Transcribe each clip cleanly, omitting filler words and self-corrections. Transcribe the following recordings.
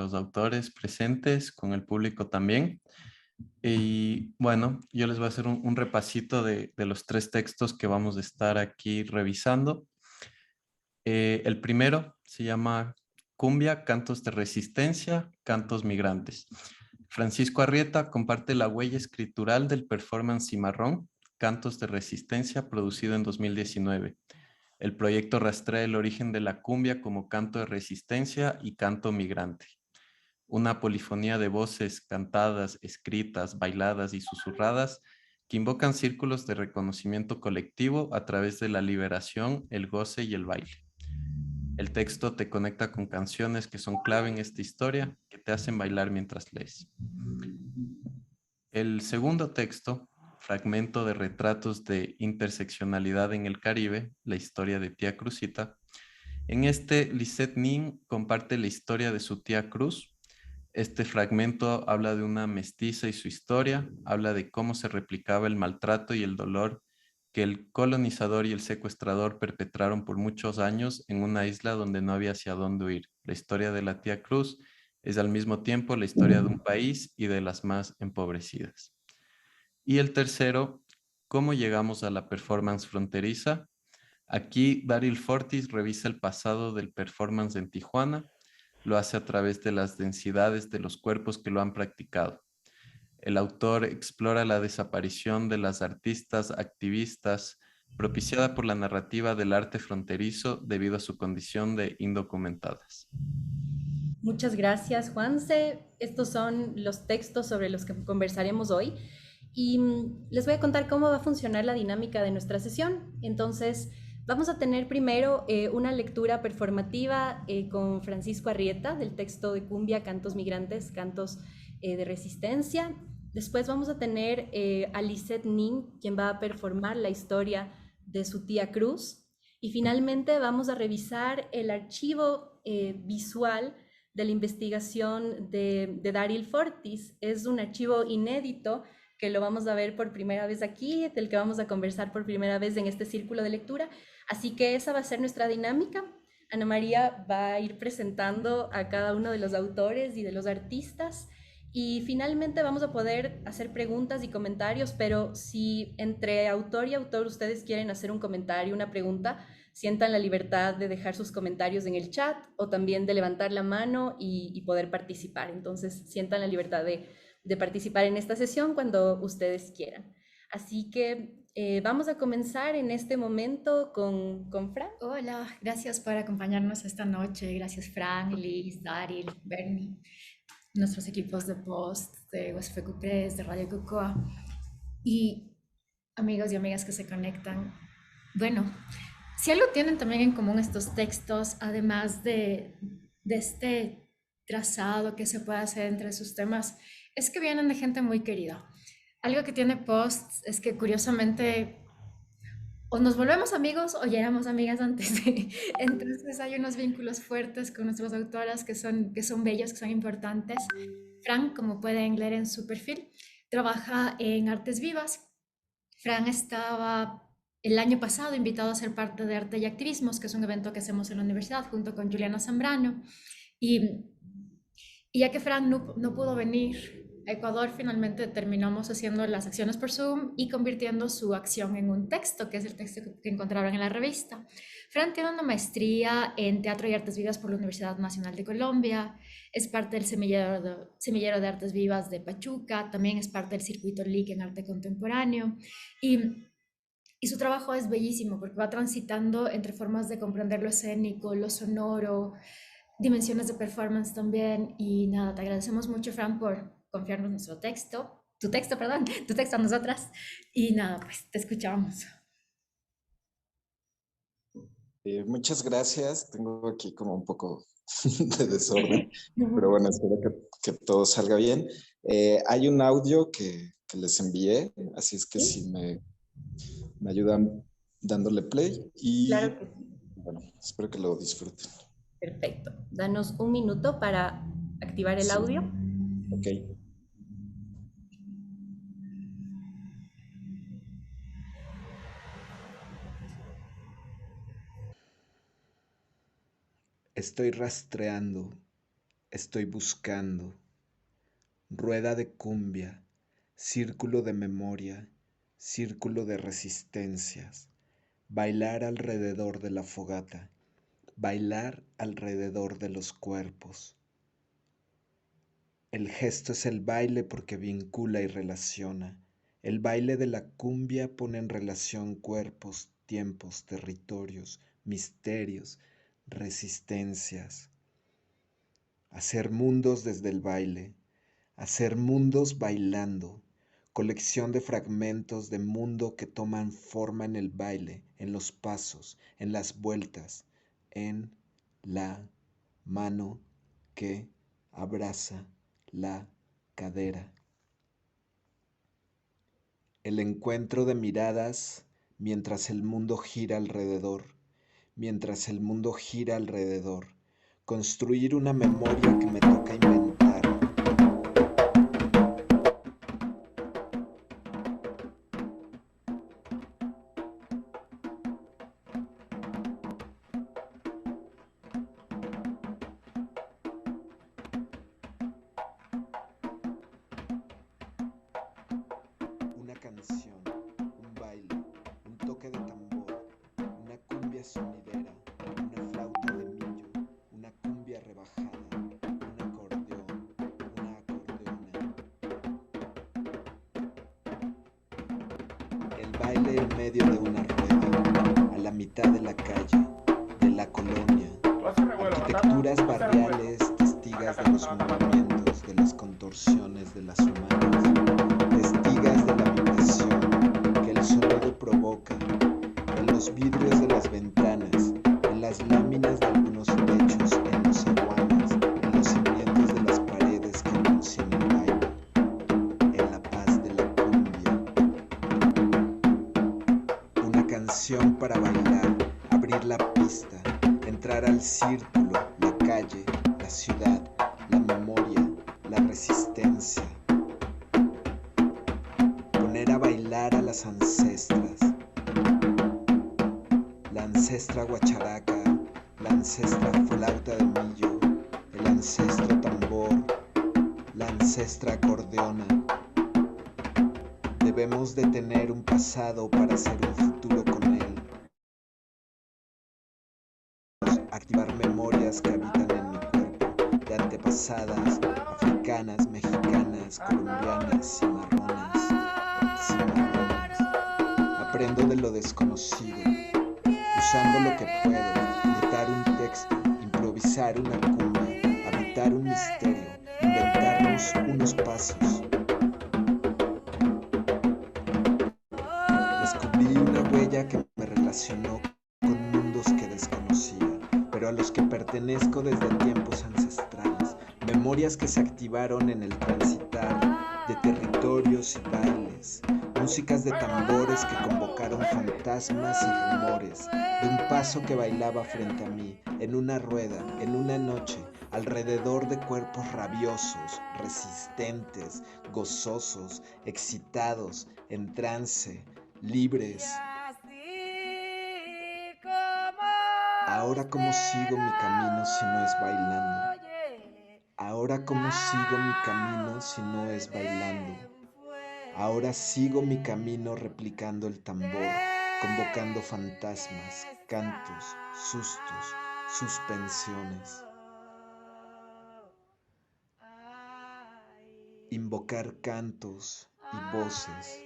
los autores presentes, con el público también. Y bueno, yo les voy a hacer un repasito de los tres textos que vamos a estar aquí revisando. El primero se llama Cumbia, Cantos de Resistencia, Cantos Migrantes. Francisco Arrieta comparte la huella escritural del performance Cimarrón, Cantos de Resistencia, producido en 2019. El proyecto rastrea el origen de la cumbia como canto de resistencia y canto migrante. Una polifonía de voces cantadas, escritas, bailadas y susurradas que invocan círculos de reconocimiento colectivo a través de la liberación, el goce y el baile. El texto te conecta con canciones que son clave en esta historia, que te hacen bailar mientras lees. El segundo texto, fragmento de retratos de interseccionalidad en el Caribe, la historia de Tía Cruzita. En este, Lisette Nin comparte la historia de su tía Cruz. Este fragmento habla de una mestiza y su historia, habla de cómo se replicaba el maltrato y el dolor que el colonizador y el secuestrador perpetraron por muchos años en una isla donde no había hacia dónde huir. La historia de la tía Cruz es al mismo tiempo la historia de un país y de las más empobrecidas. Y el tercero, ¿cómo llegamos a la performance fronteriza? Aquí Daryl Fortis revisa el pasado del performance en Tijuana, lo hace a través de las densidades de los cuerpos que lo han practicado. El autor explora la desaparición de las artistas activistas propiciada por la narrativa del arte fronterizo debido a su condición de indocumentadas. Muchas gracias, Juanse. Estos son los textos sobre los que conversaremos hoy y les voy a contar cómo va a funcionar la dinámica de nuestra sesión. Entonces, vamos a tener primero una lectura performativa con Francisco Arrieta del texto de Cumbia, Cantos Migrantes, Cantos de Resistencia. Después vamos a tener a Lisette Nin, quien va a performar la historia de su tía Cruz. Y finalmente vamos a revisar el archivo visual de la investigación de Daryl Fortis. Es un archivo inédito que lo vamos a ver por primera vez aquí, del que vamos a conversar por primera vez en este círculo de lectura. Así que esa va a ser nuestra dinámica. Ana María va a ir presentando a cada uno de los autores y de los artistas y finalmente vamos a poder hacer preguntas y comentarios, pero si entre autor y autor ustedes quieren hacer un comentario, una pregunta, sientan la libertad de dejar sus comentarios en el chat o también de levantar la mano y poder participar. Entonces, sientan la libertad de participar en esta sesión cuando ustedes quieran. Así que vamos a comenzar en este momento con Fran. Hola, gracias por acompañarnos esta noche. Gracias, Fran, Liz, Daryl, Bernie, nuestros equipos de Post, de USFQ Press, de Radio Cocoa y amigos y amigas que se conectan. Bueno, si algo tienen también en común estos textos, además de este trazado que se puede hacer entre sus temas, es que vienen de gente muy querida. Algo que tiene Post es que curiosamente o nos volvemos amigos o ya éramos amigas antes. Entonces hay unos vínculos fuertes con nuestras autoras que son bellos, que son importantes. Fran, como pueden leer en su perfil, trabaja en Artes Vivas. Fran estaba el año pasado invitado a ser parte de Arte y Activismos, que es un evento que hacemos en la universidad junto con Juliana Zambrano. Y y ya que Frank no pudo venir a Ecuador, finalmente terminamos haciendo las acciones por Zoom y convirtiendo su acción en un texto, que es el texto que encontraron en la revista. Frank tiene una maestría en Teatro y Artes Vivas por la Universidad Nacional de Colombia, es parte del Semillero de Artes Vivas de Pachuca, también es parte del circuito LIC en arte contemporáneo y su trabajo es bellísimo porque va transitando entre formas de comprender lo escénico, lo sonoro, dimensiones de performance también. Y nada, te agradecemos mucho, Fran, por confiarnos nuestro texto, tu texto, perdón, tu texto a nosotras. Y nada, pues te escuchamos. Muchas gracias. Tengo aquí como un poco de desorden, pero bueno, espero que todo salga bien. Hay un audio que les envié, así es que si me ayudan dándole play Claro y que sí. bueno, espero que lo disfruten. Perfecto. Danos un minuto para activar el Sí, audio. ok. Estoy rastreando estoy buscando. Rueda de cumbia, círculo de memoria, círculo de resistencias. Bailar alrededor de la fogata, bailar alrededor de los cuerpos. El gesto es el baile porque vincula y relaciona. El baile de la cumbia pone en relación cuerpos, tiempos, territorios, misterios, resistencias. Hacer mundos desde el baile, hacer mundos bailando, colección de fragmentos de mundo que toman forma en el baile, en los pasos, en las vueltas, en la mano que abraza la cadera. El encuentro de miradas mientras el mundo gira alrededor, mientras el mundo gira alrededor. Construir una memoria que me toca inventar. Una canción, un baile, un toque de tambor, una cumbia sonidera, una flauta de millo, una cumbia rebajada, un acordeón, una acordeona. El baile en medio de una rueda, a la mitad de la calle, de la colonia. Arquitecturas barriales, testigas de los movimientos, de las contorsiones de las humanas. Testigas de la vibración que el sonido provoca en los vidrios de las ventanas, en las láminas de algunos techos, en los aguanes, en los cimientos de las paredes que anuncian el baile, en la paz de la cumbia. Una canción para bailar, abrir la pista, entrar al círculo, la calle, la ciudad, la memoria, la resistencia. Poner a bailar a las ancestras. La ancestra guacharaca, la ancestra flauta de millo, el ancestro tambor, la ancestra acordeona. Debemos de tener un pasado para hacer un futuro con él. Activar memorias que habitan en mi cuerpo, de antepasadas, africanas, mexicanas, colombianas, cimarronas. Aprendo de lo desconocido, usando lo que puedo, gritar un texto, improvisar una cumbia, habitar un misterio, inventarnos unos pasos. Descubrí una huella que me relacionó con mundos que desconocía, pero a los que pertenezco desde tiempos ancestrales, memorias que se activaron en el transitar de territorios y bailes, músicas de tambores que convocaron fantasmas y rumores, de un paso que bailaba frente a mí, en una rueda, en una noche, alrededor de cuerpos rabiosos, resistentes, gozosos, excitados, en trance, libres. Ahora cómo sigo mi camino si no es bailando. Ahora cómo sigo mi camino si no es bailando. Ahora sigo mi camino replicando el tambor, convocando fantasmas, cantos, sustos, suspensiones. Invocar cantos y voces.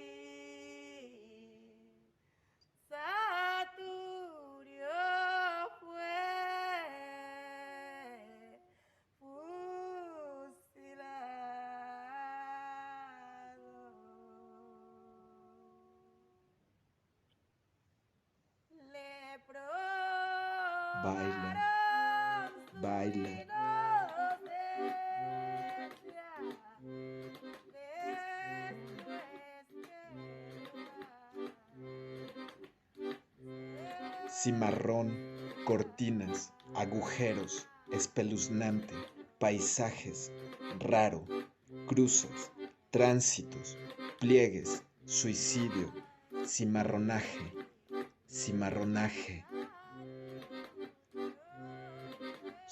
Baila, baila. Cimarrón, cortinas, agujeros, espeluznante, paisajes, raro, cruces, tránsitos, pliegues, suicidio, cimarronaje, cimarronaje.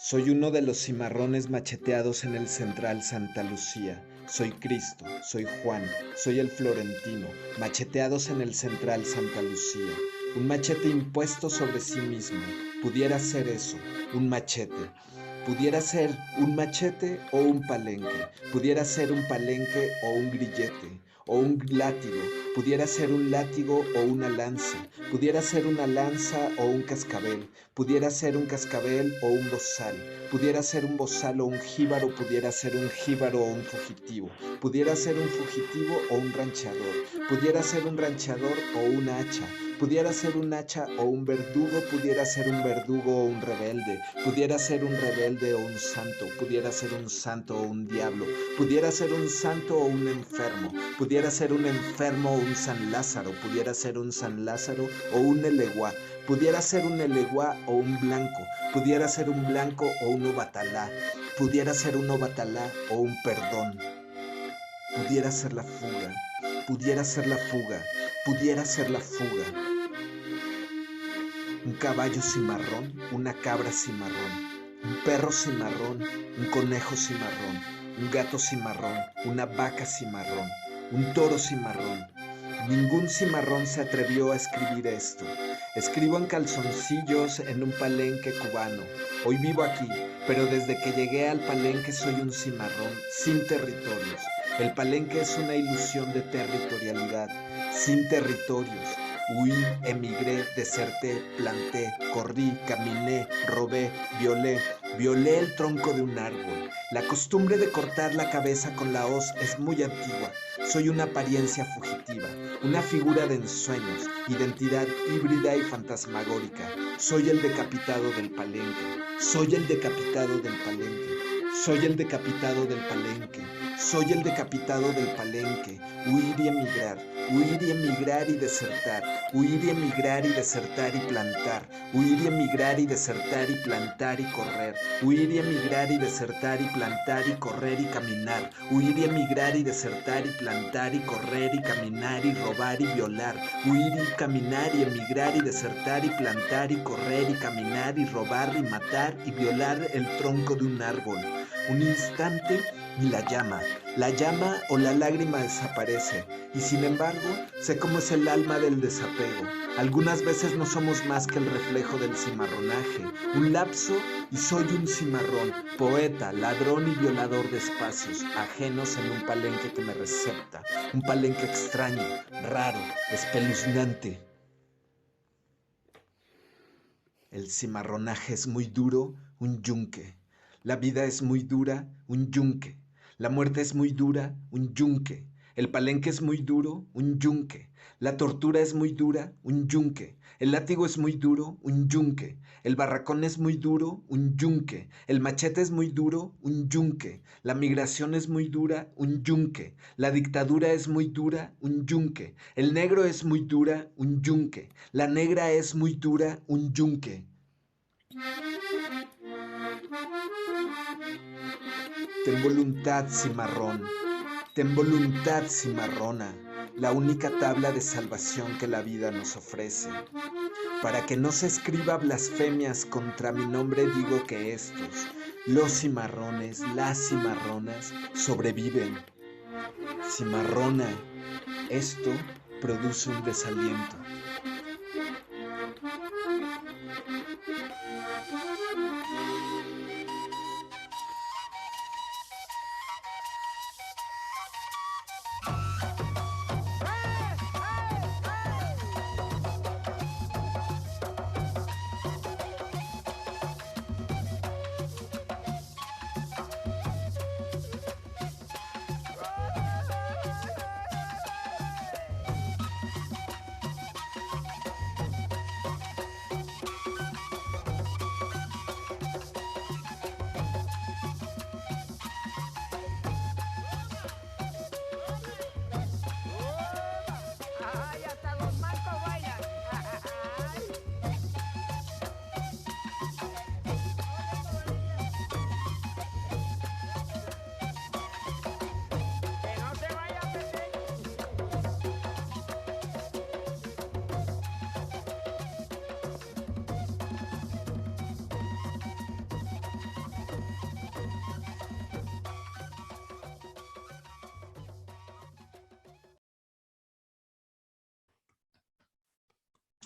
Soy uno de los cimarrones macheteados en el Central Santa Lucía. Soy Cristo, soy Juan, soy el Florentino, macheteados en el Central Santa Lucía. Un machete impuesto sobre sí mismo. Pudiera ser eso, un machete. Pudiera ser un machete o un palenque. Pudiera ser un palenque o un grillete. O un látigo, pudiera ser un látigo o una lanza, pudiera ser una lanza o un cascabel, pudiera ser un cascabel o un bozal, pudiera ser un bozal o un jíbaro, pudiera ser un jíbaro o un fugitivo, pudiera ser un fugitivo o un rancheador, pudiera ser un rancheador o un hacha, pudiera ser un hacha o un verdugo, pudiera ser un verdugo o un rebelde, pudiera ser un rebelde o un santo, pudiera ser un santo o un diablo, pudiera ser un santo o un enfermo, pudiera ser un enfermo o un San Lázaro, pudiera ser un San Lázaro o un eleguá, pudiera ser un eleguá o un blanco, pudiera ser un blanco o un obatalá, pudiera ser un obatalá o un perdón, pudiera ser la fuga, pudiera ser la fuga, pudiera ser la fuga. Un caballo cimarrón, una cabra cimarrón, un perro cimarrón, un conejo cimarrón, un gato cimarrón, una vaca cimarrón, un toro cimarrón. Ningún cimarrón se atrevió a escribir esto. Escribo en calzoncillos en un palenque cubano. Hoy vivo aquí, pero desde que llegué al palenque soy un cimarrón sin territorios. El palenque es una ilusión de territorialidad, sin territorios. Huí, emigré, deserté, planté, corrí, caminé, robé, violé el tronco de un árbol. La costumbre de cortar la cabeza con la hoz es muy antigua. Soy una apariencia fugitiva, una figura de ensueños, identidad híbrida y fantasmagórica. Soy el decapitado del palenque, soy el decapitado del palenque, soy el decapitado del palenque, soy el decapitado del palenque. Huir y emigrar, huir y emigrar y desertar, huir y emigrar y desertar y plantar, huir y emigrar y desertar y plantar y correr, huir y emigrar y desertar y plantar y correr y caminar, huir y emigrar y desertar y plantar y correr y caminar y robar y violar, huir y caminar y emigrar y desertar y plantar y correr y caminar y robar y matar y violar el tronco de un árbol. Un instante y la llama o la lágrima desaparece, y sin embargo sé cómo es el alma del desapego. Algunas veces no somos más que el reflejo del cimarronaje, un lapso y soy un cimarrón, poeta, ladrón y violador de espacios, ajenos en un palenque que me recepta, un palenque extraño, raro, espeluznante. El cimarronaje es muy duro, un yunque. La vida es muy dura, un yunque. La muerte es muy dura, un yunque. El palenque es muy duro, un yunque. La tortura es muy dura, un yunque. El látigo es muy duro, un yunque. El barracón es muy duro, un yunque. El machete es muy duro, un yunque. La migración es muy dura, un yunque. La dictadura es muy dura, un yunque. El negro es muy dura, un yunque. La negra es muy dura, un yunque. Ten voluntad, cimarrón, ten voluntad, cimarrona, la única tabla de salvación que la vida nos ofrece. Para que no se escriba blasfemias contra mi nombre, digo que estos, los cimarrones, las cimarronas, sobreviven. Cimarrona, esto produce un desaliento.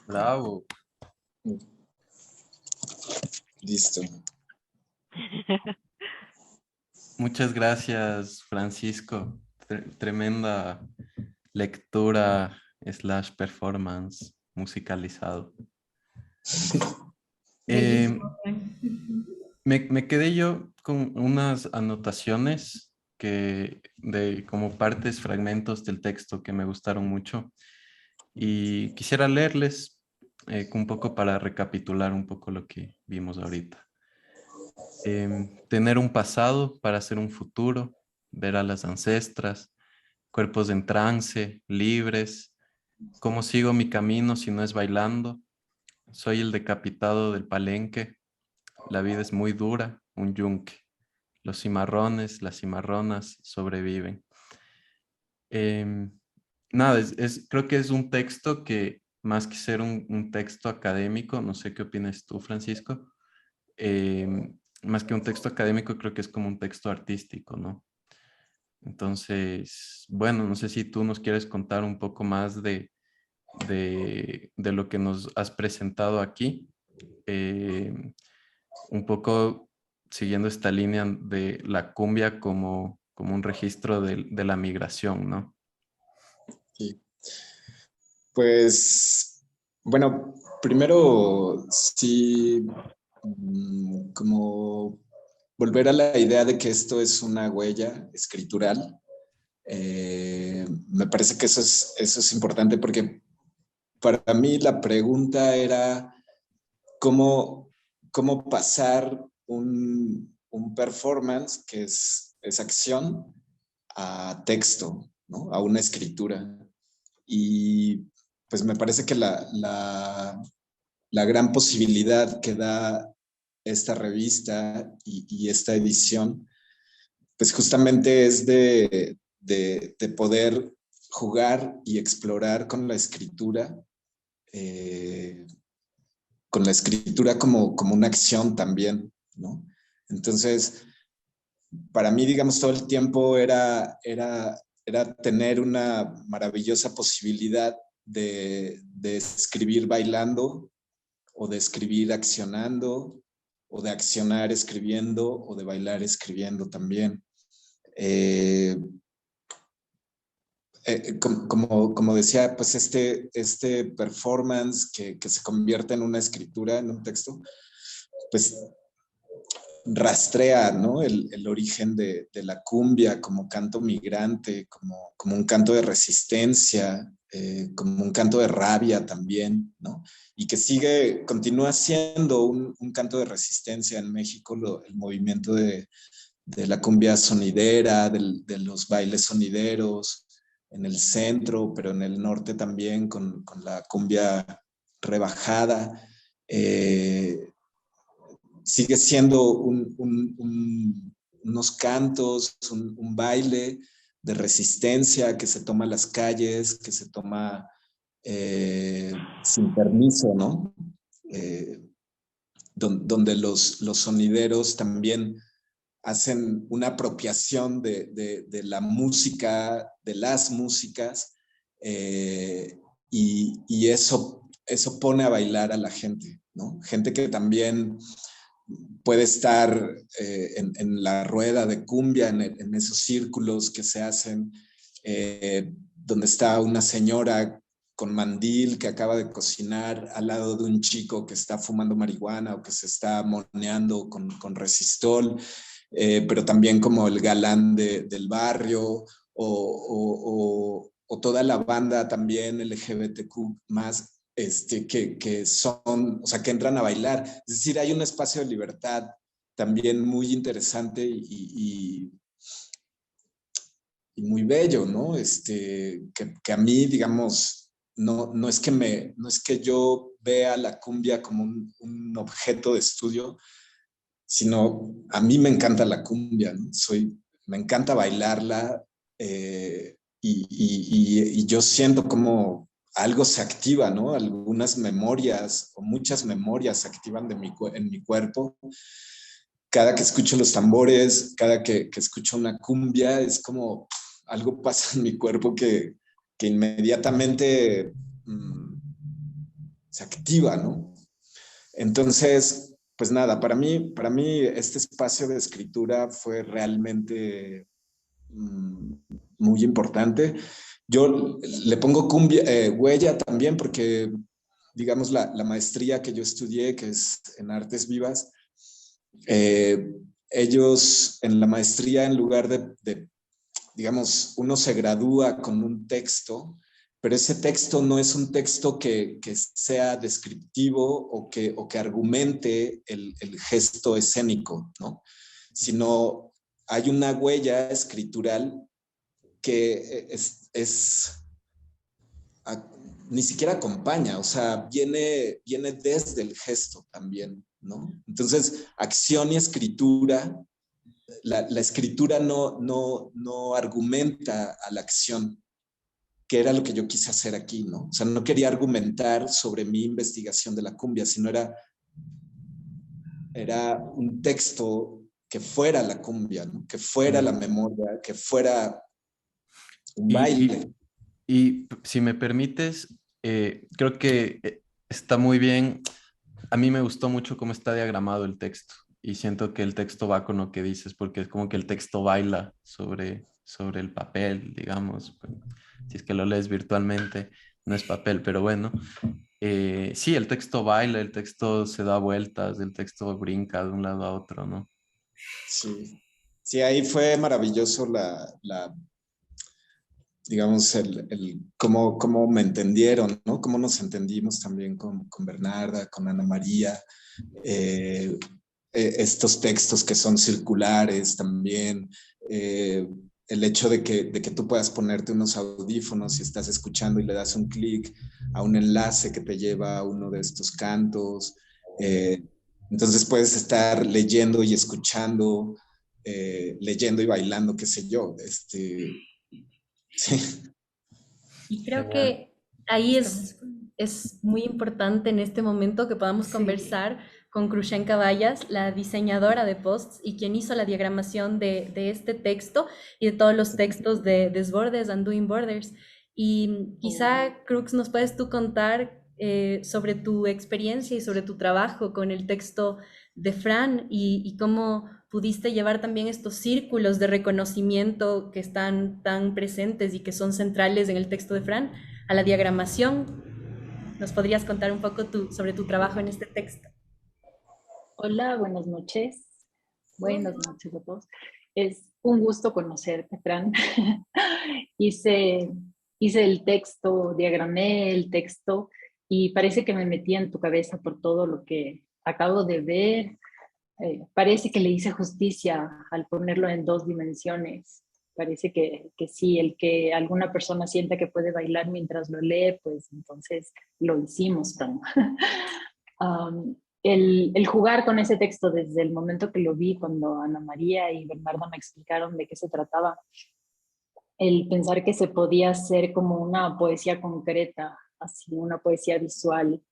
Bravo. Listo. Muchas gracias, Francisco. Tremenda lectura / performance musicalizado. Eh, Bellísimo, Fran. me quedé yo con unas anotaciones como partes, fragmentos del texto que me gustaron mucho y quisiera leerles un poco para recapitular un poco lo que vimos ahorita. Tener un pasado para hacer un futuro, ver a las ancestras, cuerpos en trance, libres, cómo sigo mi camino si no es bailando, soy el decapitado del palenque, la vida es muy dura, un yunque, los cimarrones, las cimarronas sobreviven. Em, Nada, creo que es un texto que más que ser un texto académico, no sé qué opinas tú, Francisco, más que un texto académico, creo que es como un texto artístico, ¿no? Entonces, bueno, no sé si tú nos quieres contar un poco más de lo que nos has presentado aquí, eh, un poco siguiendo esta línea de la cumbia como un registro de la migración, ¿no? Sí. Pues, bueno, primero sí, como volver a la idea de que esto es una huella escritural. Me parece que eso es importante porque para mí la pregunta era cómo pasar un performance, que es acción, a texto, ¿no? A una escritura. Y pues me parece que la gran posibilidad que da esta revista y esta edición, pues justamente es de poder jugar y explorar eh, con la escritura como una acción también, ¿no? Entonces, para mí, digamos, todo el tiempo era tener una maravillosa posibilidad de escribir bailando, o de escribir accionando, o de accionar escribiendo, o de bailar escribiendo también. Eh, como decía, pues este performance que se convierte en una escritura, en un texto, pues rastrea, ¿no? El origen de la cumbia como canto migrante, como un canto de resistencia, como un canto de rabia también, ¿no? Y que continúa siendo un canto de resistencia en México, el movimiento de la cumbia sonidera, de los bailes sonideros, en el centro, pero en el norte también con la cumbia rebajada. Sigue siendo unos cantos, un baile de resistencia que se toma a las calles, que se toma sin permiso, ¿no? Donde los sonideros también hacen una apropiación de la música, de las músicas, y eso pone a bailar a la gente, ¿no? Gente que también puede estar en la rueda de cumbia, en esos círculos que se hacen, donde está una señora con mandil que acaba de cocinar al lado de un chico que está fumando marihuana o que se está moneando con resistol, pero también como el galán del barrio o toda la banda también LGBTQ más, que son, o sea, que entran a bailar. Es decir, hay un espacio de libertad también muy interesante y muy bello, ¿no? Que a mí, digamos, no es que yo vea la cumbia como un objeto de estudio, sino a mí me encanta la cumbia, ¿no? Me encanta bailarla, y yo siento como algo se activa, ¿no? Algunas memorias o muchas memorias se activan en mi cuerpo. Cada que escucho los tambores, cada que escucho una cumbia, es como algo pasa en mi cuerpo que inmediatamente se activa, ¿no? Entonces, pues nada, para mí este espacio de escritura fue realmente muy importante. Yo le pongo huella también porque, digamos, la maestría que yo estudié, que es en artes vivas, ellos en la maestría, en lugar digamos, uno se gradúa con un texto, pero ese texto no es un texto que sea descriptivo o que argumente el gesto escénico, ¿no? Sino hay una huella escritural que ni siquiera acompaña, o sea, viene desde el gesto también, ¿no? Entonces, acción y escritura, la escritura no argumenta a la acción, que era lo que yo quise hacer aquí, ¿no? O sea, no quería argumentar sobre mi investigación de la cumbia, sino era un texto que fuera la cumbia, ¿no? Que fuera la memoria, que fuera un baile. Y si me permites, creo que está muy bien. A mí me gustó mucho cómo está diagramado el texto y siento que el texto va con lo que dices porque es como que el texto baila sobre el papel, digamos. Si es que lo lees virtualmente, no es papel, pero bueno. Sí, el texto baila, el texto se da vueltas, el texto brinca de un lado a otro, ¿no? Sí, sí, ahí fue maravilloso digamos, cómo me entendieron, ¿no? Cómo nos entendimos también con Bernarda, con Ana María, estos textos que son circulares también, el hecho de que tú puedas ponerte unos audífonos y estás escuchando y le das un clic a un enlace que te lleva a uno de estos cantos, entonces puedes estar leyendo y escuchando, leyendo y bailando, qué sé yo, sí. Y creo que ahí es muy importante en este momento que podamos conversar con Krushenka Bayas, la diseñadora de posts y quien hizo la diagramación de este texto y de todos los textos de Desbordes and Doing Borders. Y quizá, Crux, nos puedes tú contar sobre tu experiencia y sobre tu trabajo con el texto de Fran y cómo pudiste llevar también estos círculos de reconocimiento que están tan presentes y que son centrales en el texto de Fran a la diagramación. ¿Nos podrías contar un poco sobre tu trabajo en este texto? Hola, buenas noches. Buenas noches a todos. Es un gusto conocerte, Fran. hice, hice el texto, diagramé el texto y parece que me metí en tu cabeza por todo lo que acabo de ver. Parece que le hice justicia al ponerlo en 2 dimensiones. Parece que sí, el que alguna persona sienta que puede bailar mientras lo lee, pues entonces lo hicimos, Fran. El jugar con ese texto desde el momento que lo vi, cuando Ana María y Bernarda me explicaron de qué se trataba, el pensar que se podía hacer como una poesía concreta, así una poesía visual.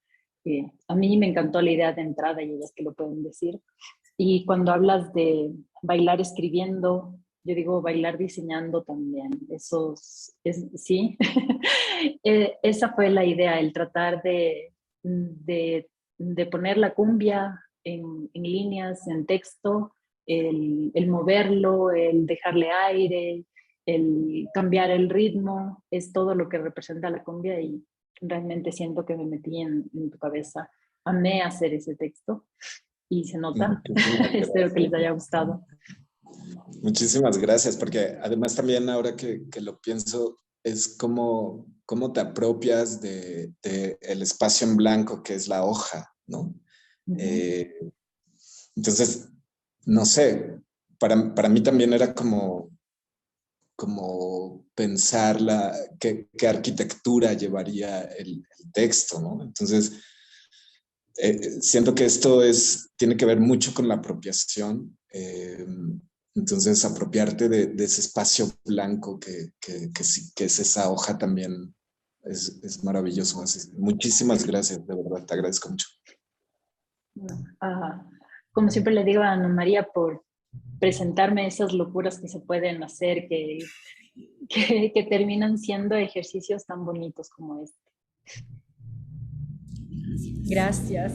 A mí me encantó la idea de entrada y ellas que lo pueden decir. Y cuando hablas de bailar escribiendo, yo digo bailar diseñando también. Eso sí. Esa fue la idea, el tratar de poner la cumbia en líneas, en texto, el moverlo, el dejarle aire, el cambiar el ritmo, es todo lo que representa la cumbia y realmente siento que me metí en tu cabeza. Amé hacer ese texto y se nota. Espero que les haya gustado. Muchísimas gracias, porque además también ahora que lo pienso, es cómo te apropias de el espacio en blanco que es la hoja, ¿no? Entonces, no sé, para mí también era como pensar qué arquitectura llevaría el texto, ¿no? Entonces, siento que esto tiene que ver mucho con la apropiación. Entonces, apropiarte de ese espacio blanco que es esa hoja también es maravilloso. Así, muchísimas gracias, de verdad, te agradezco mucho. Como siempre le digo a Ana María por presentarme esas locuras que se pueden hacer, que terminan siendo ejercicios tan bonitos como este. Gracias.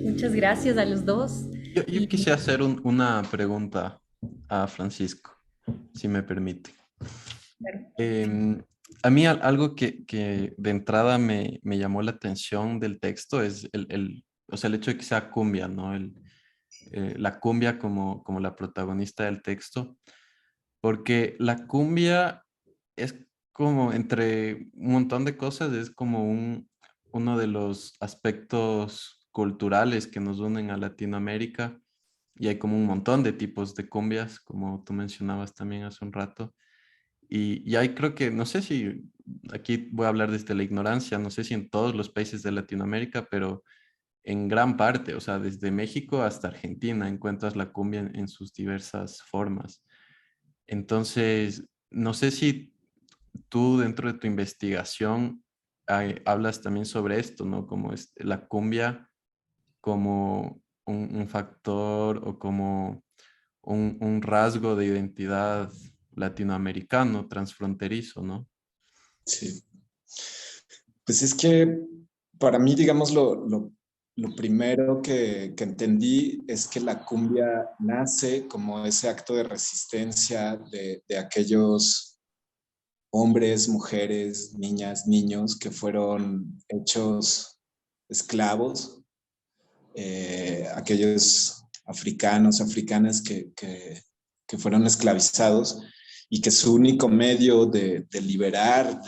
Muchas gracias a los dos. Yo quisiera hacer una pregunta a Francisco, si me permite. Em, a mí algo que de entrada me llamó la atención del texto es o sea, el hecho de que sea cumbia, ¿no? La cumbia como la protagonista del texto, porque la cumbia es como entre un montón de cosas, es como uno de los aspectos culturales que nos unen a Latinoamérica y hay como un montón de tipos de cumbias, como tú mencionabas también hace un rato. Y hay creo que, no sé si, aquí voy a hablar desde la ignorancia, no sé si en todos los países de Latinoamérica, pero en gran parte, o sea, desde México hasta Argentina encuentras la cumbia en sus diversas formas. Entonces, no sé si tú dentro de tu investigación hablas también sobre esto, ¿no? Como es la cumbia como un factor o como un rasgo de identidad latinoamericano, transfronterizo, ¿no? Sí. Pues es que para mí, digamos, lo primero que entendí es que la cumbia nace como ese acto de resistencia de aquellos hombres, mujeres, niñas, niños que fueron hechos esclavos, aquellos africanos, africanas que fueron esclavizados y que su único medio de liberar,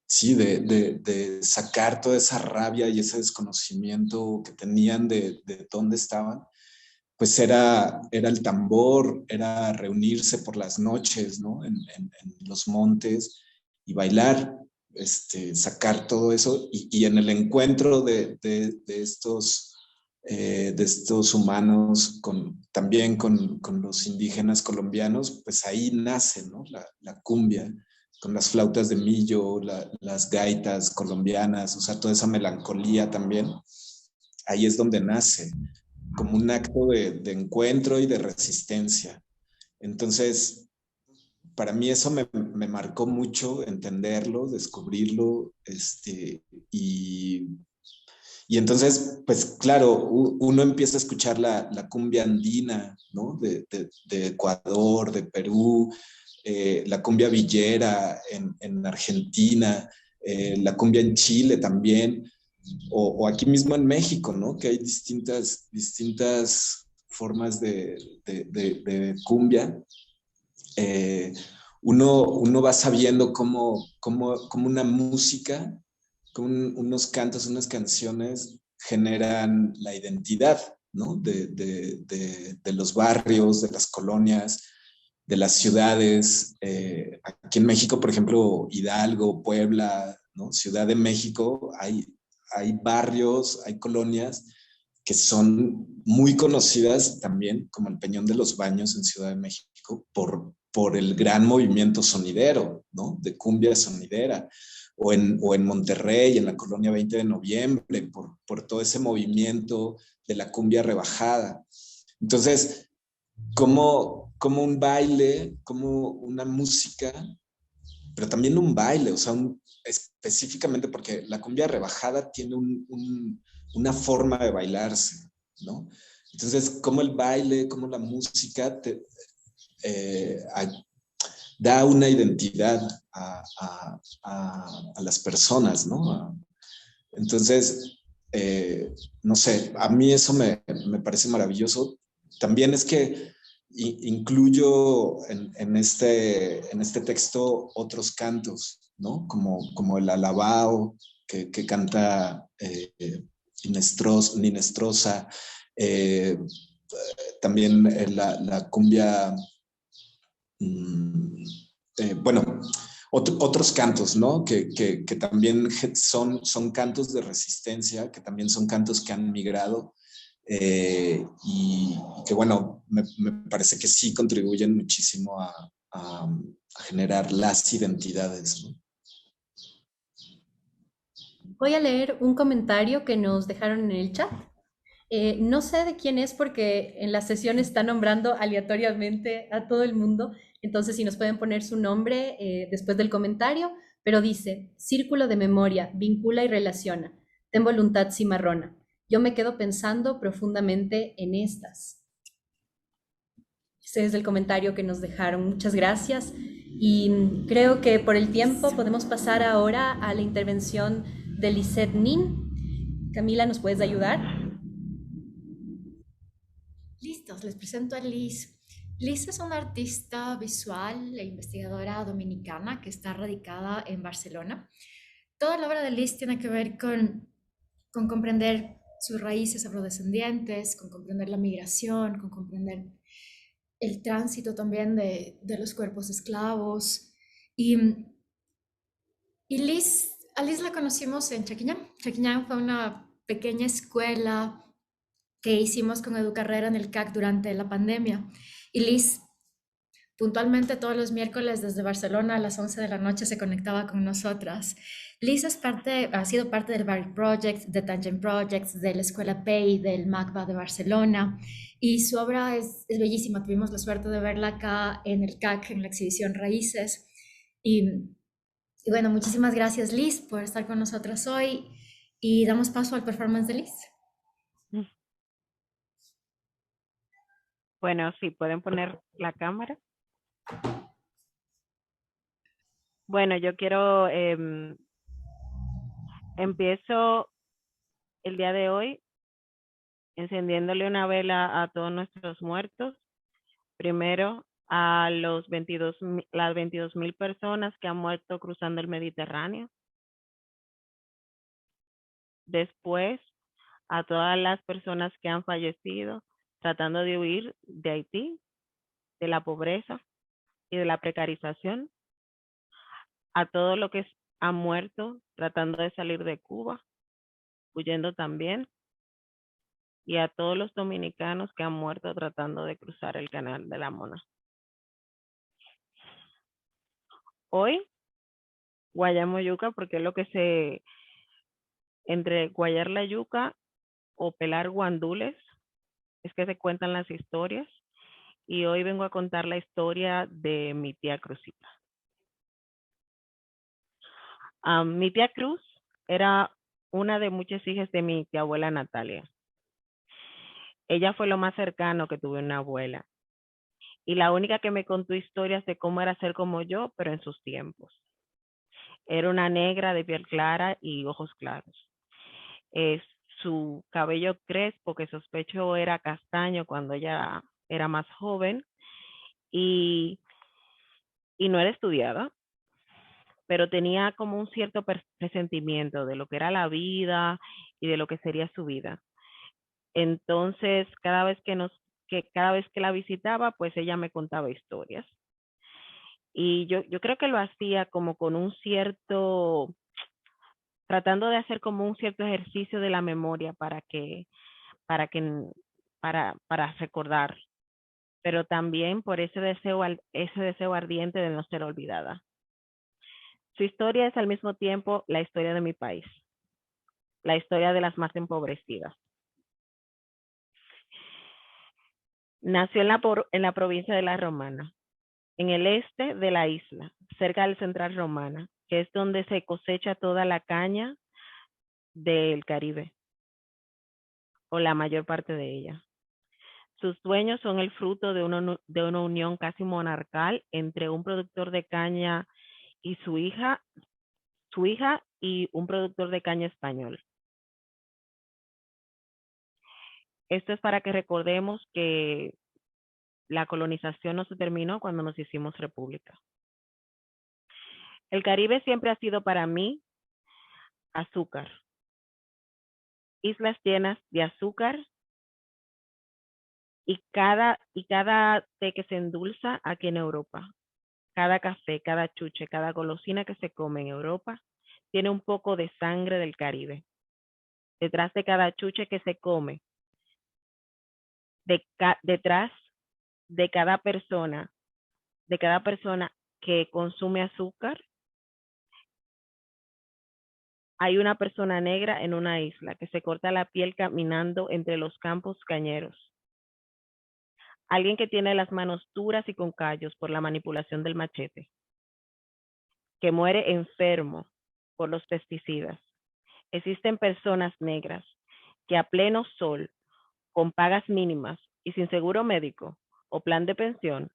sí, de sacar toda esa rabia y ese desconocimiento que tenían de dónde estaban, pues era el tambor, era reunirse por las noches, ¿no? En los montes y bailar, sacar todo eso y en el encuentro de estos humanos también con los indígenas colombianos, pues ahí nace, ¿no? La cumbia, con las flautas de millo, las gaitas colombianas, o sea, toda esa melancolía también, ahí es donde nace, como un acto de encuentro y de resistencia. Entonces, para mí eso me marcó mucho entenderlo, descubrirlo, y entonces, pues claro, uno empieza a escuchar la cumbia andina, ¿no? De Ecuador, de Perú, la cumbia villera en Argentina, la cumbia en Chile también, o aquí mismo en México, ¿no? Que hay distintas formas de cumbia. Eh, uno va sabiendo cómo una música, como unos cantos, unas canciones generan la identidad, ¿no? De los barrios, de las colonias, de las ciudades. Aquí en México, por ejemplo, Hidalgo, Puebla, ¿no? Ciudad de México, hay barrios, hay colonias que son muy conocidas también, como el Peñón de los Baños en Ciudad de México, por el gran movimiento sonidero, ¿no? De cumbia sonidera, o en Monterrey, en la colonia 20 de noviembre, por todo ese movimiento de la cumbia rebajada. Entonces, como un baile, como una música, pero también un baile, o sea, específicamente porque la cumbia rebajada tiene una forma de bailarse, ¿no? Entonces, como el baile, como la música da una identidad a las personas, ¿no? Entonces, no sé, a mí eso me parece maravilloso. También es que incluyo en este texto otros cantos, ¿no? Como el alabao que canta Ninestrosa, también la cumbia, bueno, otros cantos, ¿no? Que también son cantos de resistencia, que también son cantos que han migrado y que, bueno, me parece que sí contribuyen muchísimo a generar las identidades, ¿no? Voy a leer un comentario que nos dejaron en el chat. No sé de quién es porque en la sesión está nombrando aleatoriamente a todo el mundo. Entonces, si nos pueden poner su nombre después del comentario, pero dice, círculo de memoria, vincula y relaciona, ten voluntad cimarrona. Yo me quedo pensando profundamente en estas. Ese es el comentario que nos dejaron. Muchas gracias. Y creo que por el tiempo podemos pasar ahora a la intervención de Lisette Nin. Camila, ¿nos puedes ayudar? Listos, les presento a Liz. Liz es una artista visual e investigadora dominicana que está radicada en Barcelona. Toda la obra de Liz tiene que ver con comprender sus raíces afrodescendientes, con comprender la migración, con comprender el tránsito también de los cuerpos esclavos. Y, a Liz la conocimos en Chaquiñán. Chaquiñán fue una pequeña escuela que hicimos con Educarrera en el CAC durante la pandemia. Y Liz puntualmente todos los miércoles desde Barcelona a las 11 de la noche se conectaba con nosotras. Liz ha sido parte del Barry Project, de Tangent Projects, de la Escuela PEI, del MACBA de Barcelona, y su obra es bellísima. Tuvimos la suerte de verla acá en el CAC, en la exhibición Raíces. Y bueno, muchísimas gracias Liz por estar con nosotras hoy y damos paso al performance de Liz. Bueno, sí, pueden poner la cámara. Bueno, yo quiero, empiezo el día de hoy encendiéndole una vela a todos nuestros muertos. Primero, a las 22,000 personas que han muerto cruzando el Mediterráneo. Después, a todas las personas que han fallecido tratando de huir de Haití, de la pobreza y de la precarización. A todo lo que han muerto tratando de salir de Cuba, huyendo también. Y a todos los dominicanos que han muerto tratando de cruzar el Canal de la Mona. Hoy, guayamos yuca porque es lo que entre guayar la yuca o pelar guandules, es que se cuentan las historias. Y hoy vengo a contar la historia de mi tía Cruzita. Mi tía Cruz era una de muchas hijas de mi tía abuela Natalia. Ella fue lo más cercano que tuve una abuela. Y la única que me contó historias de cómo era ser como yo, pero en sus tiempos. Era una negra de piel clara y ojos claros. Su cabello crespo, que sospecho era castaño cuando ella era más joven. Y no era estudiada, pero tenía como un cierto presentimiento de lo que era la vida y de lo que sería su vida. Entonces, cada vez que la visitaba, pues ella me contaba historias. Y yo creo que lo hacía como con un cierto, tratando de hacer como un cierto ejercicio de la memoria para recordar, pero también por ese deseo ardiente de no ser olvidada. Su historia es al mismo tiempo la historia de mi país, la historia de las más empobrecidas. Nació en la provincia de La Romana, en el este de la isla, cerca del Central Romana, que es donde se cosecha toda la caña del Caribe, o la mayor parte de ella. Sus dueños son el fruto de una unión casi monarcal entre un productor de caña y su hija y un productor de caña español. Esto es para que recordemos que la colonización no se terminó cuando nos hicimos república. El Caribe siempre ha sido para mí azúcar. Islas llenas de azúcar y cada té que se endulza aquí en Europa. Cada café, cada chuche, cada golosina que se come en Europa tiene un poco de sangre del Caribe. Detrás de cada chuche que se come, detrás de cada persona que consume azúcar, hay una persona negra en una isla que se corta la piel caminando entre los campos cañeros. Alguien que tiene las manos duras y con callos por la manipulación del machete. que muere enfermo por los pesticidas. Existen personas negras que a pleno sol, con pagas mínimas y sin seguro médico o plan de pensión,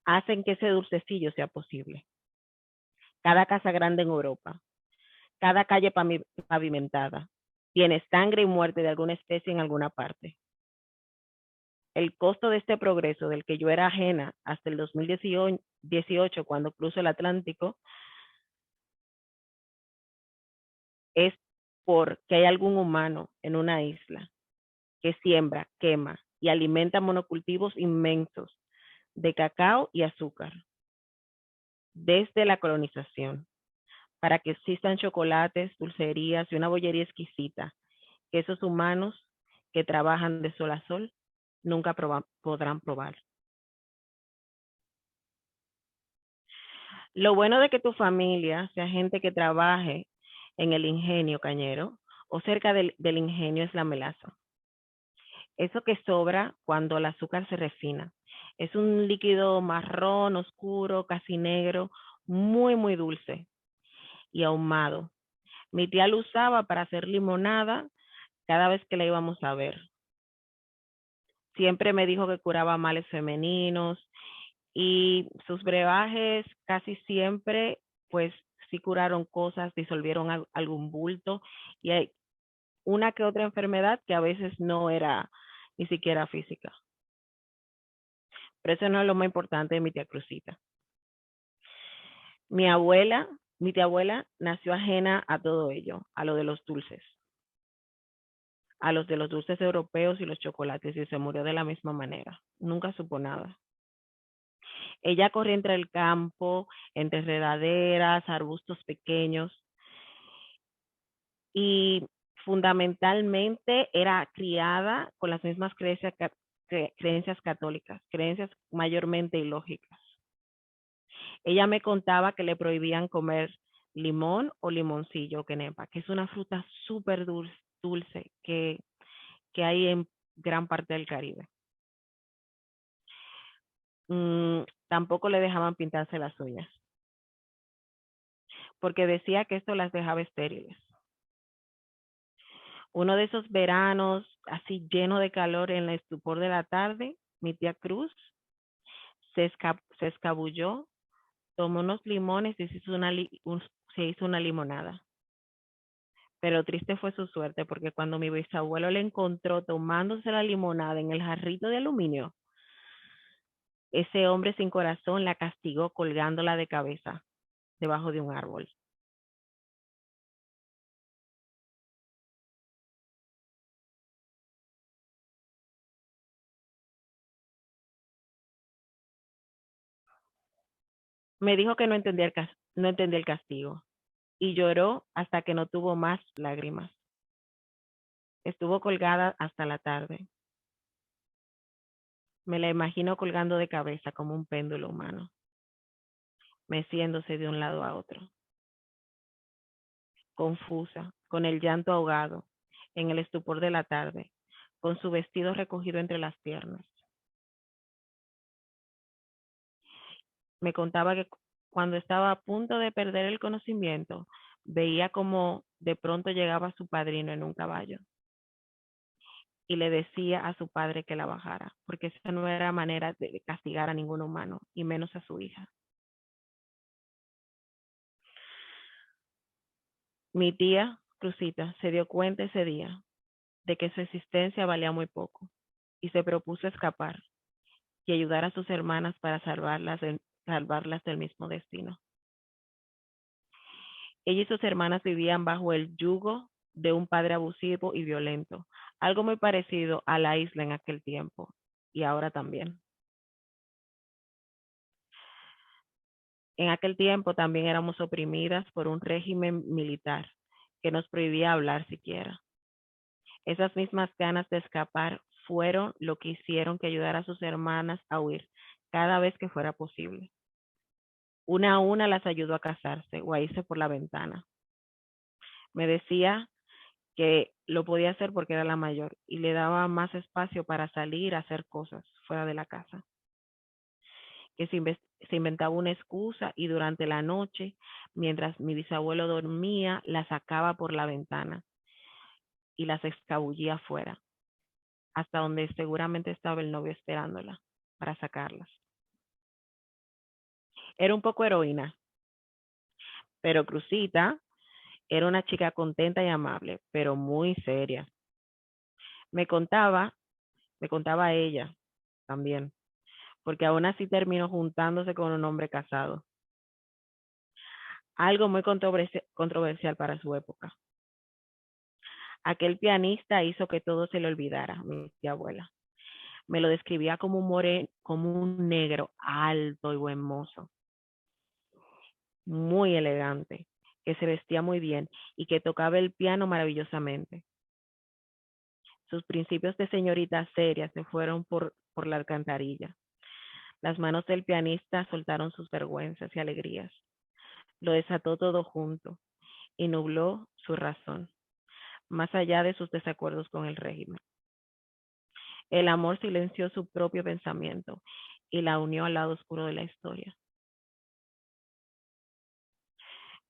hacen que ese dulcecillo sea posible. Cada casa grande en Europa, cada calle pavimentada, tiene sangre y muerte de alguna especie en alguna parte. El costo de este progreso del que yo era ajena hasta el 2018, cuando cruzo el Atlántico, es porque hay algún humano en una isla que siembra, quema y alimenta monocultivos inmensos de cacao y azúcar desde la colonización, para que existan chocolates, dulcerías y una bollería exquisita que esos humanos que trabajan de sol a sol nunca podrán probar. Lo bueno de que tu familia sea gente que trabaje en el ingenio cañero o cerca del ingenio es la melaza. Eso que sobra cuando el azúcar se refina. Es un líquido marrón, oscuro, casi negro, muy, muy dulce y ahumado. Mi tía lo usaba para hacer limonada cada vez que la íbamos a ver. Siempre me dijo que curaba males femeninos y sus brebajes casi siempre, pues sí curaron cosas, disolvieron algún bulto y hay una que otra enfermedad que a veces no era ni siquiera física. Pero eso no es lo más importante de mi tía Cruzita. Mi tía abuela nació ajena a todo ello, a lo de los dulces, a los de los dulces europeos y los chocolates, y se murió de la misma manera. Nunca supo nada. Ella corría entre el campo, entre enredaderas, arbustos pequeños, y fundamentalmente era criada con las mismas creencias católicas, creencias mayormente ilógicas. Ella me contaba que le prohibían comer limón o limoncillo, quenepa, que es una fruta súper dulce que hay en gran parte del Caribe. Tampoco le dejaban pintarse las uñas, porque decía que esto las dejaba estériles. Uno de esos veranos así lleno de calor en el estupor de la tarde, mi tía Cruz se escabulló, tomó unos limones y se hizo una limonada. Pero triste fue su suerte, porque cuando mi bisabuelo le encontró tomándose la limonada en el jarrito de aluminio, ese hombre sin corazón la castigó colgándola de cabeza debajo de un árbol. Me dijo que no entendía el castigo y lloró hasta que no tuvo más lágrimas. Estuvo colgada hasta la tarde. Me la imagino colgando de cabeza como un péndulo humano, meciéndose de un lado a otro, confusa, con el llanto ahogado, en el estupor de la tarde, con su vestido recogido entre las piernas. Me contaba que cuando estaba a punto de perder el conocimiento, veía como de pronto llegaba su padrino en un caballo y le decía a su padre que la bajara, porque esa no era manera de castigar a ningún humano, y menos a su hija. Mi tía, Cruzita, se dio cuenta ese día de que su existencia valía muy poco y se propuso escapar y ayudar a sus hermanas para salvarlas del mismo destino. Ella y sus hermanas vivían bajo el yugo de un padre abusivo y violento, algo muy parecido a la isla en aquel tiempo y ahora también. En aquel tiempo también éramos oprimidas por un régimen militar que nos prohibía hablar siquiera. Esas mismas ganas de escapar fueron lo que hicieron que ayudara a sus hermanas a huir cada vez que fuera posible. Una a una las ayudó a casarse o a irse por la ventana. Me decía que lo podía hacer porque era la mayor y le daba más espacio para salir a hacer cosas fuera de la casa. Que se inventaba una excusa y durante la noche, mientras mi bisabuelo dormía, la sacaba por la ventana y las escabullía afuera, hasta donde seguramente estaba el novio esperándola para sacarlas. Era un poco heroína, pero Cruzita era una chica contenta y amable, pero muy seria. Me contaba, me contaba ella también, porque aún así terminó juntándose con un hombre casado. Algo muy controversial para su época. Aquel pianista hizo que todo se le olvidara, mi tía abuela. Me lo describía como como un negro alto y buen mozo, muy elegante, que se vestía muy bien y que tocaba el piano maravillosamente. Sus principios de señorita seria se fueron por la alcantarilla. Las manos del pianista soltaron sus vergüenzas y alegrías. Lo desató todo junto y nubló su razón, más allá de sus desacuerdos con el régimen. El amor silenció su propio pensamiento y la unió al lado oscuro de la historia.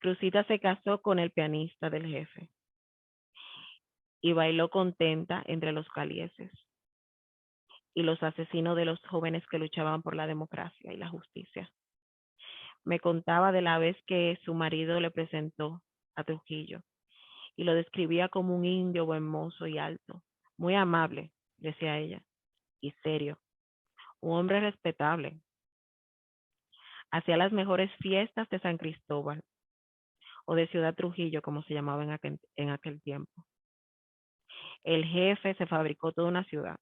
Cruzita se casó con el pianista del jefe y bailó contenta entre los calieses y los asesinos de los jóvenes que luchaban por la democracia y la justicia. Me contaba de la vez que su marido le presentó a Trujillo y lo describía como un indio buen mozo y alto, muy amable, decía ella, y serio, un hombre respetable. Hacía las mejores fiestas de San Cristóbal o de Ciudad Trujillo, como se llamaba en aquel tiempo. El jefe se fabricó toda una ciudad.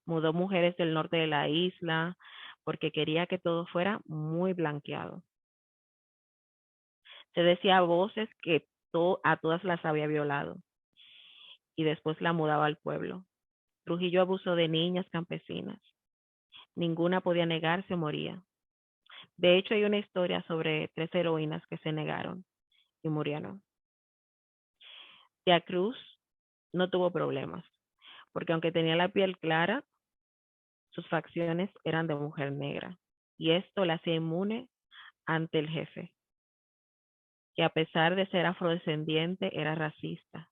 Mudó mujeres del norte de la isla porque quería que todo fuera muy blanqueado. Se decía a voces que a todas las había violado y después la mudaba al pueblo. Trujillo abusó de niñas campesinas. Ninguna podía negarse o moría. De hecho, hay una historia sobre 3 heroínas que se negaron y murieron. Tía Cruz no tuvo problemas, porque aunque tenía la piel clara, sus facciones eran de mujer negra, y esto la hacía inmune ante el jefe, que a pesar de ser afrodescendiente era racista.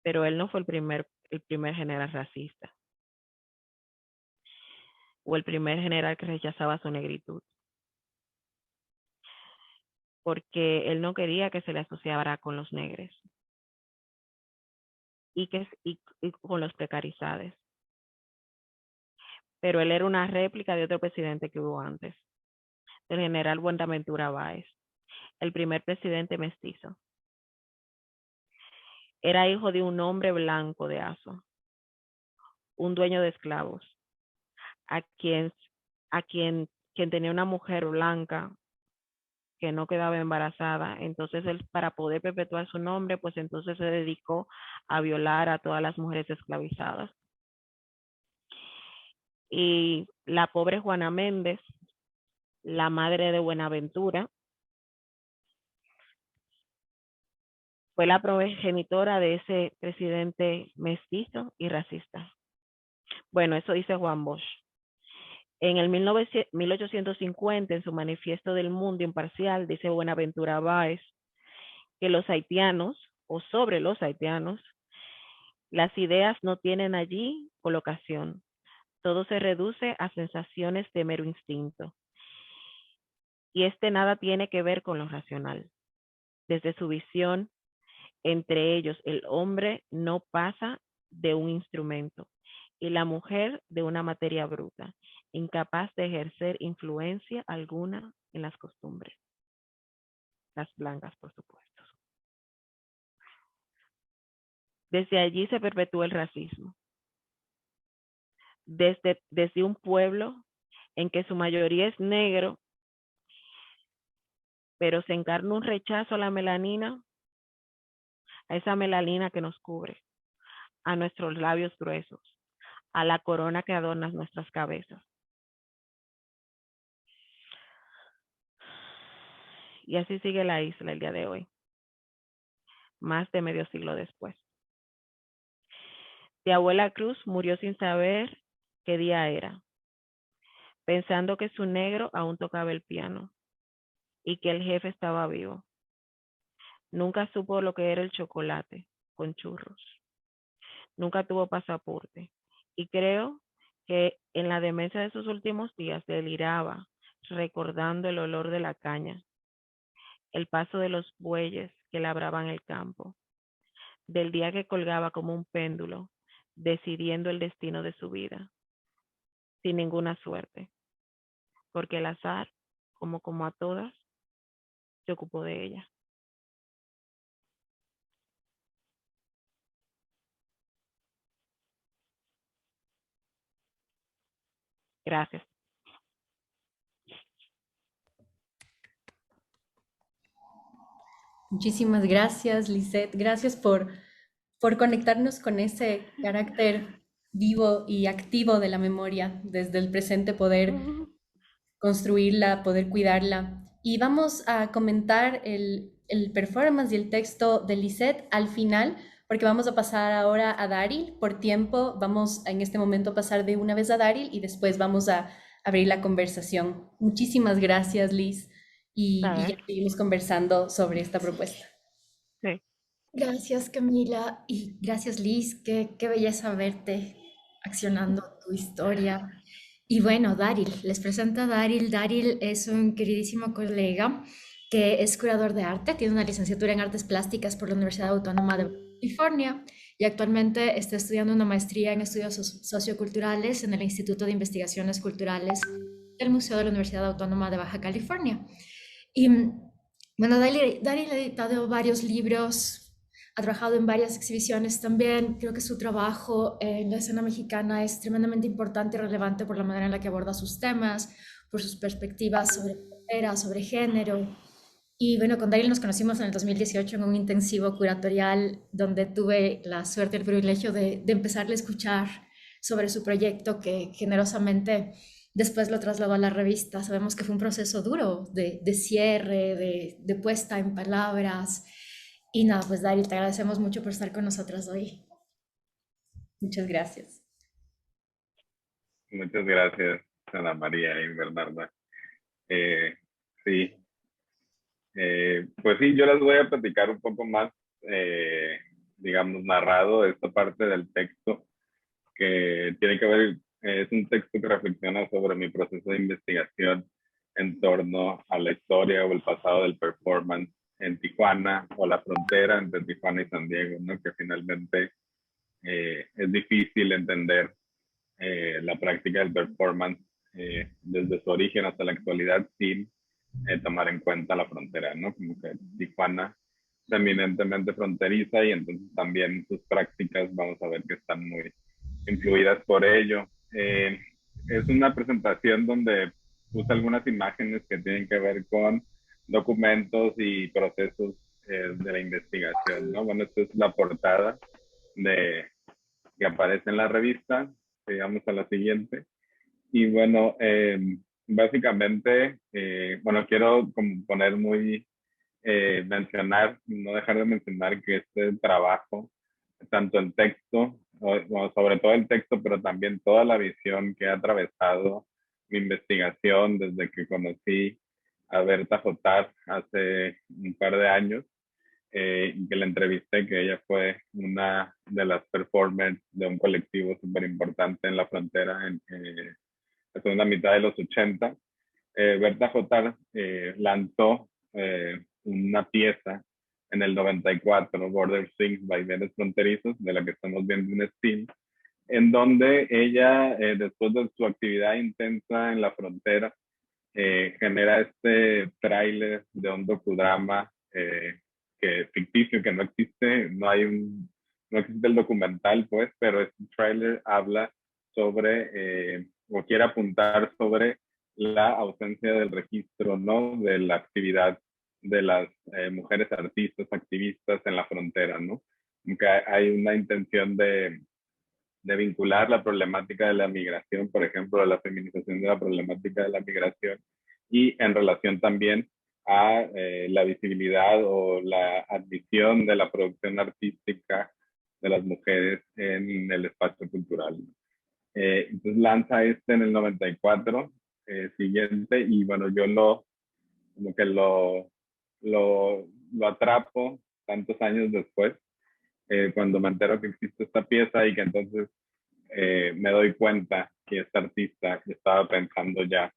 Pero él no fue el primer general racista, o el primer general que rechazaba su negritud, porque él no quería que se le asociara con los negros y con los precarizados. Pero él era una réplica de otro presidente que hubo antes, del general Buenaventura Báez, el primer presidente mestizo. Era hijo de un hombre blanco de Azo, un dueño de esclavos, a quien, quien tenía una mujer blanca que no quedaba embarazada. Entonces él, para poder perpetuar su nombre, pues entonces se dedicó a violar a todas las mujeres esclavizadas. Y la pobre Juana Méndez, la madre de Buenaventura, fue la progenitora de ese presidente mestizo y racista. Bueno, eso dice Juan Bosch. En el 1850, en su Manifiesto del Mundo Imparcial, dice Buenaventura Báez que los haitianos, o sobre los haitianos, las ideas no tienen allí colocación. Todo se reduce a sensaciones de mero instinto. Y nada tiene que ver con lo racional. Desde su visión, entre ellos, el hombre no pasa de un instrumento y la mujer de una materia bruta, incapaz de ejercer influencia alguna en las costumbres. Las blancas, por supuesto. Desde allí se perpetúa el racismo. Desde un pueblo en que su mayoría es negro, pero se encarna un rechazo a la melanina, a esa melanina que nos cubre, a nuestros labios gruesos, a la corona que adorna nuestras cabezas. Y así sigue la isla el día de hoy, más de medio siglo después. Tía Abuela Cruz murió sin saber qué día era, pensando que su negro aún tocaba el piano y que el jefe estaba vivo. Nunca supo lo que era el chocolate con churros. Nunca tuvo pasaporte. Y creo que en la demencia de sus últimos días deliraba, recordando el olor de la caña, el paso de los bueyes que labraban el campo, del día que colgaba como un péndulo, decidiendo el destino de su vida, sin ninguna suerte, porque el azar, como a todas, se ocupó de ella. Gracias. Muchísimas gracias, Lisette. Gracias por conectarnos con ese carácter vivo y activo de la memoria, desde el presente poder construirla, poder cuidarla. Y vamos a comentar el performance y el texto de Lisette al final, porque vamos a pasar ahora a Daryl por tiempo. Vamos en este momento a pasar de una vez a Daryl y después vamos a abrir la conversación. Muchísimas gracias, Liz, y ya seguimos conversando sobre esta propuesta. Sí. Gracias, Camila, y gracias, Liz. Qué belleza verte accionando tu historia. Y bueno, Daryl, les presento a Daryl. Daryl es un queridísimo colega que es curador de arte, tiene una licenciatura en artes plásticas por la Universidad Autónoma de California y actualmente está estudiando una maestría en estudios socioculturales en el Instituto de Investigaciones Culturales del Museo de la Universidad Autónoma de Baja California. Y bueno, Daryl ha editado varios libros, ha trabajado en varias exhibiciones también. Creo que su trabajo en la escena mexicana es tremendamente importante y relevante por la manera en la que aborda sus temas, por sus perspectivas sobre frontera, sobre género. Y bueno, con Daryl nos conocimos en el 2018 en un intensivo curatorial donde tuve la suerte y el privilegio de empezarle a escuchar sobre su proyecto que generosamente después lo trasladó a la revista. Sabemos que fue un proceso duro de cierre, de puesta en palabras. Y nada, pues Daryl, te agradecemos mucho por estar con nosotras hoy. Muchas gracias. Muchas gracias, Ana María y Bernarda. Sí, pues sí, yo les voy a platicar un poco más, digamos, narrado esta parte del texto que tiene que ver, es un texto que reflexiona sobre mi proceso de investigación en torno a la historia o el pasado del performance en Tijuana o la frontera entre Tijuana y San Diego, ¿no? Que finalmente es difícil entender la práctica del performance desde su origen hasta la actualidad sin tomar en cuenta la frontera, ¿no? Como que Tijuana es eminentemente fronteriza y entonces también sus prácticas vamos a ver que están muy influidas por ello. Es una presentación donde puse algunas imágenes que tienen que ver con documentos y procesos de la investigación, ¿no? Bueno, esta es la portada que aparece en la revista. Sigamos a la siguiente. Y bueno, básicamente, bueno, quiero como poner muy, mencionar, no dejar de mencionar que este trabajo, tanto en texto, bueno, sobre todo el texto, pero también toda la visión que ha atravesado mi investigación desde que conocí a Berta Jotar hace un par de años, y que la entrevisté, que ella fue una de las performers de un colectivo súper importante en la frontera en la segunda mitad de los 80. Berta Jotar lanzó una pieza en el 94, Border Swings, Bailes Fronterizos, de la que estamos viendo un stream, en donde ella, después de su actividad intensa en la frontera, genera este tráiler de un docudrama que ficticio, que no existe, no existe el documental, pues, pero este tráiler habla sobre, o quiere apuntar sobre la ausencia del registro, ¿no? De la actividad de las mujeres artistas, activistas en la frontera, ¿no? Aunque hay una intención de vincular la problemática de la migración, por ejemplo, a la feminización de la problemática de la migración y en relación también a la visibilidad o la admisión de la producción artística de las mujeres en el espacio cultural. Entonces lanza este en el 94, siguiente, y bueno, yo como que lo atrapo tantos años después, cuando me entero que existe esta pieza y que entonces me doy cuenta que este artista estaba pensando ya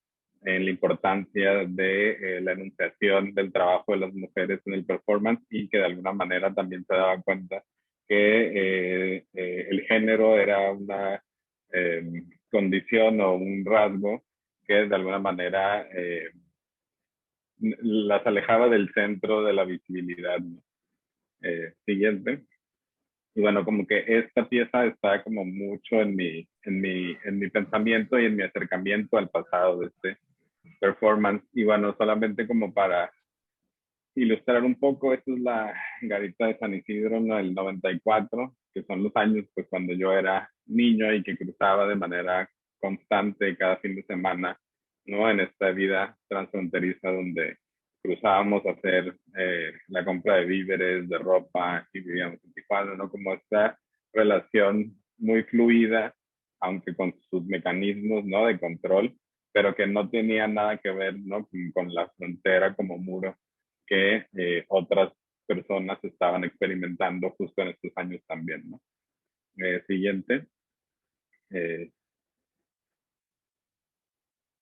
en la importancia de la enunciación del trabajo de las mujeres en el performance, y que de alguna manera también se daba cuenta que el género era una condición o un rasgo que de alguna manera las alejaba del centro de la visibilidad, ¿no? Siguiente. Y bueno, como que esta pieza está como mucho en mi pensamiento y en mi acercamiento al pasado de este performance. Y bueno, solamente como para ilustrar un poco, esta es la Garita de San Isidro, ¿no? El 94, que son los años pues cuando yo era niño y que cruzaba de manera constante cada fin de semana, ¿no? En esta vida transfronteriza donde cruzábamos a hacer la compra de víveres, de ropa, y vivíamos en Tijuana, ¿no? Como esta relación muy fluida, aunque con sus mecanismos, ¿no? De control, pero que no tenía nada que ver, ¿no? Con la frontera como muro que otras personas estaban experimentando justo en estos años también, ¿no? Siguiente.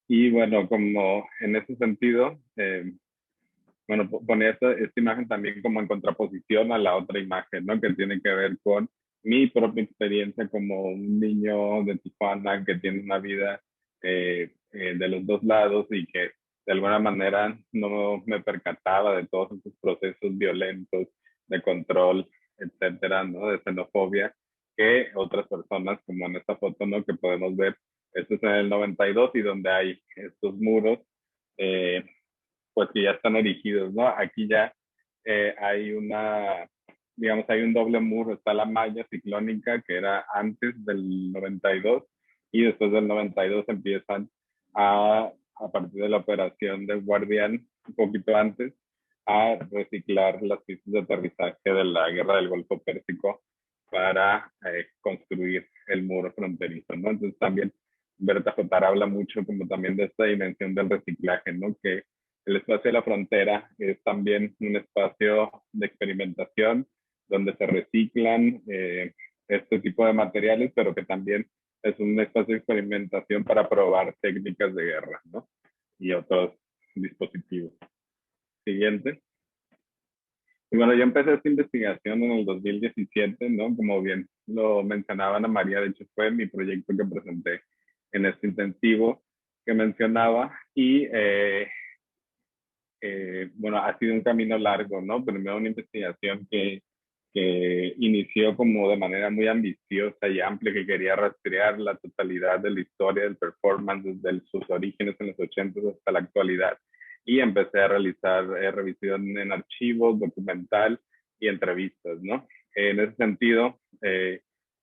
Y bueno, como en ese sentido, bueno, ponía esta imagen también como en contraposición a la otra imagen, ¿no? Que tiene que ver con mi propia experiencia como un niño de Tijuana que tiene una vida de los dos lados y que de alguna manera no me percataba de todos esos procesos violentos de control, etcétera, ¿no? De xenofobia, que otras personas, como en esta foto, ¿no? Que podemos ver, esto es en el 92 y donde hay estos muros, eh, pues que ya están erigidos, ¿no? Aquí ya hay digamos, hay un doble muro, está la malla ciclónica que era antes del 92 y después del 92 empiezan a partir de la operación del Guardián, un poquito antes, a reciclar las pistas de aterrizaje de la Guerra del Golfo Pérsico para construir el muro fronterizo, ¿no? Entonces también Berta Jotar habla mucho como también de esta dimensión del reciclaje, ¿no? Que el espacio de la frontera es también un espacio de experimentación donde se reciclan este tipo de materiales, pero que también es un espacio de experimentación para probar técnicas de guerra, ¿no? Y otros dispositivos. Siguiente. Y bueno, yo empecé esta investigación en el 2017, ¿no? Como bien lo mencionaba Ana María, de hecho fue mi proyecto que presenté en este intensivo que mencionaba, y bueno, ha sido un camino largo, ¿no? Primero una investigación que inició como de manera muy ambiciosa y amplia, que quería rastrear la totalidad de la historia del performance desde sus orígenes en los 80 hasta la actualidad. Y empecé a realizar revisión en archivos, documental y entrevistas, ¿no? En ese sentido,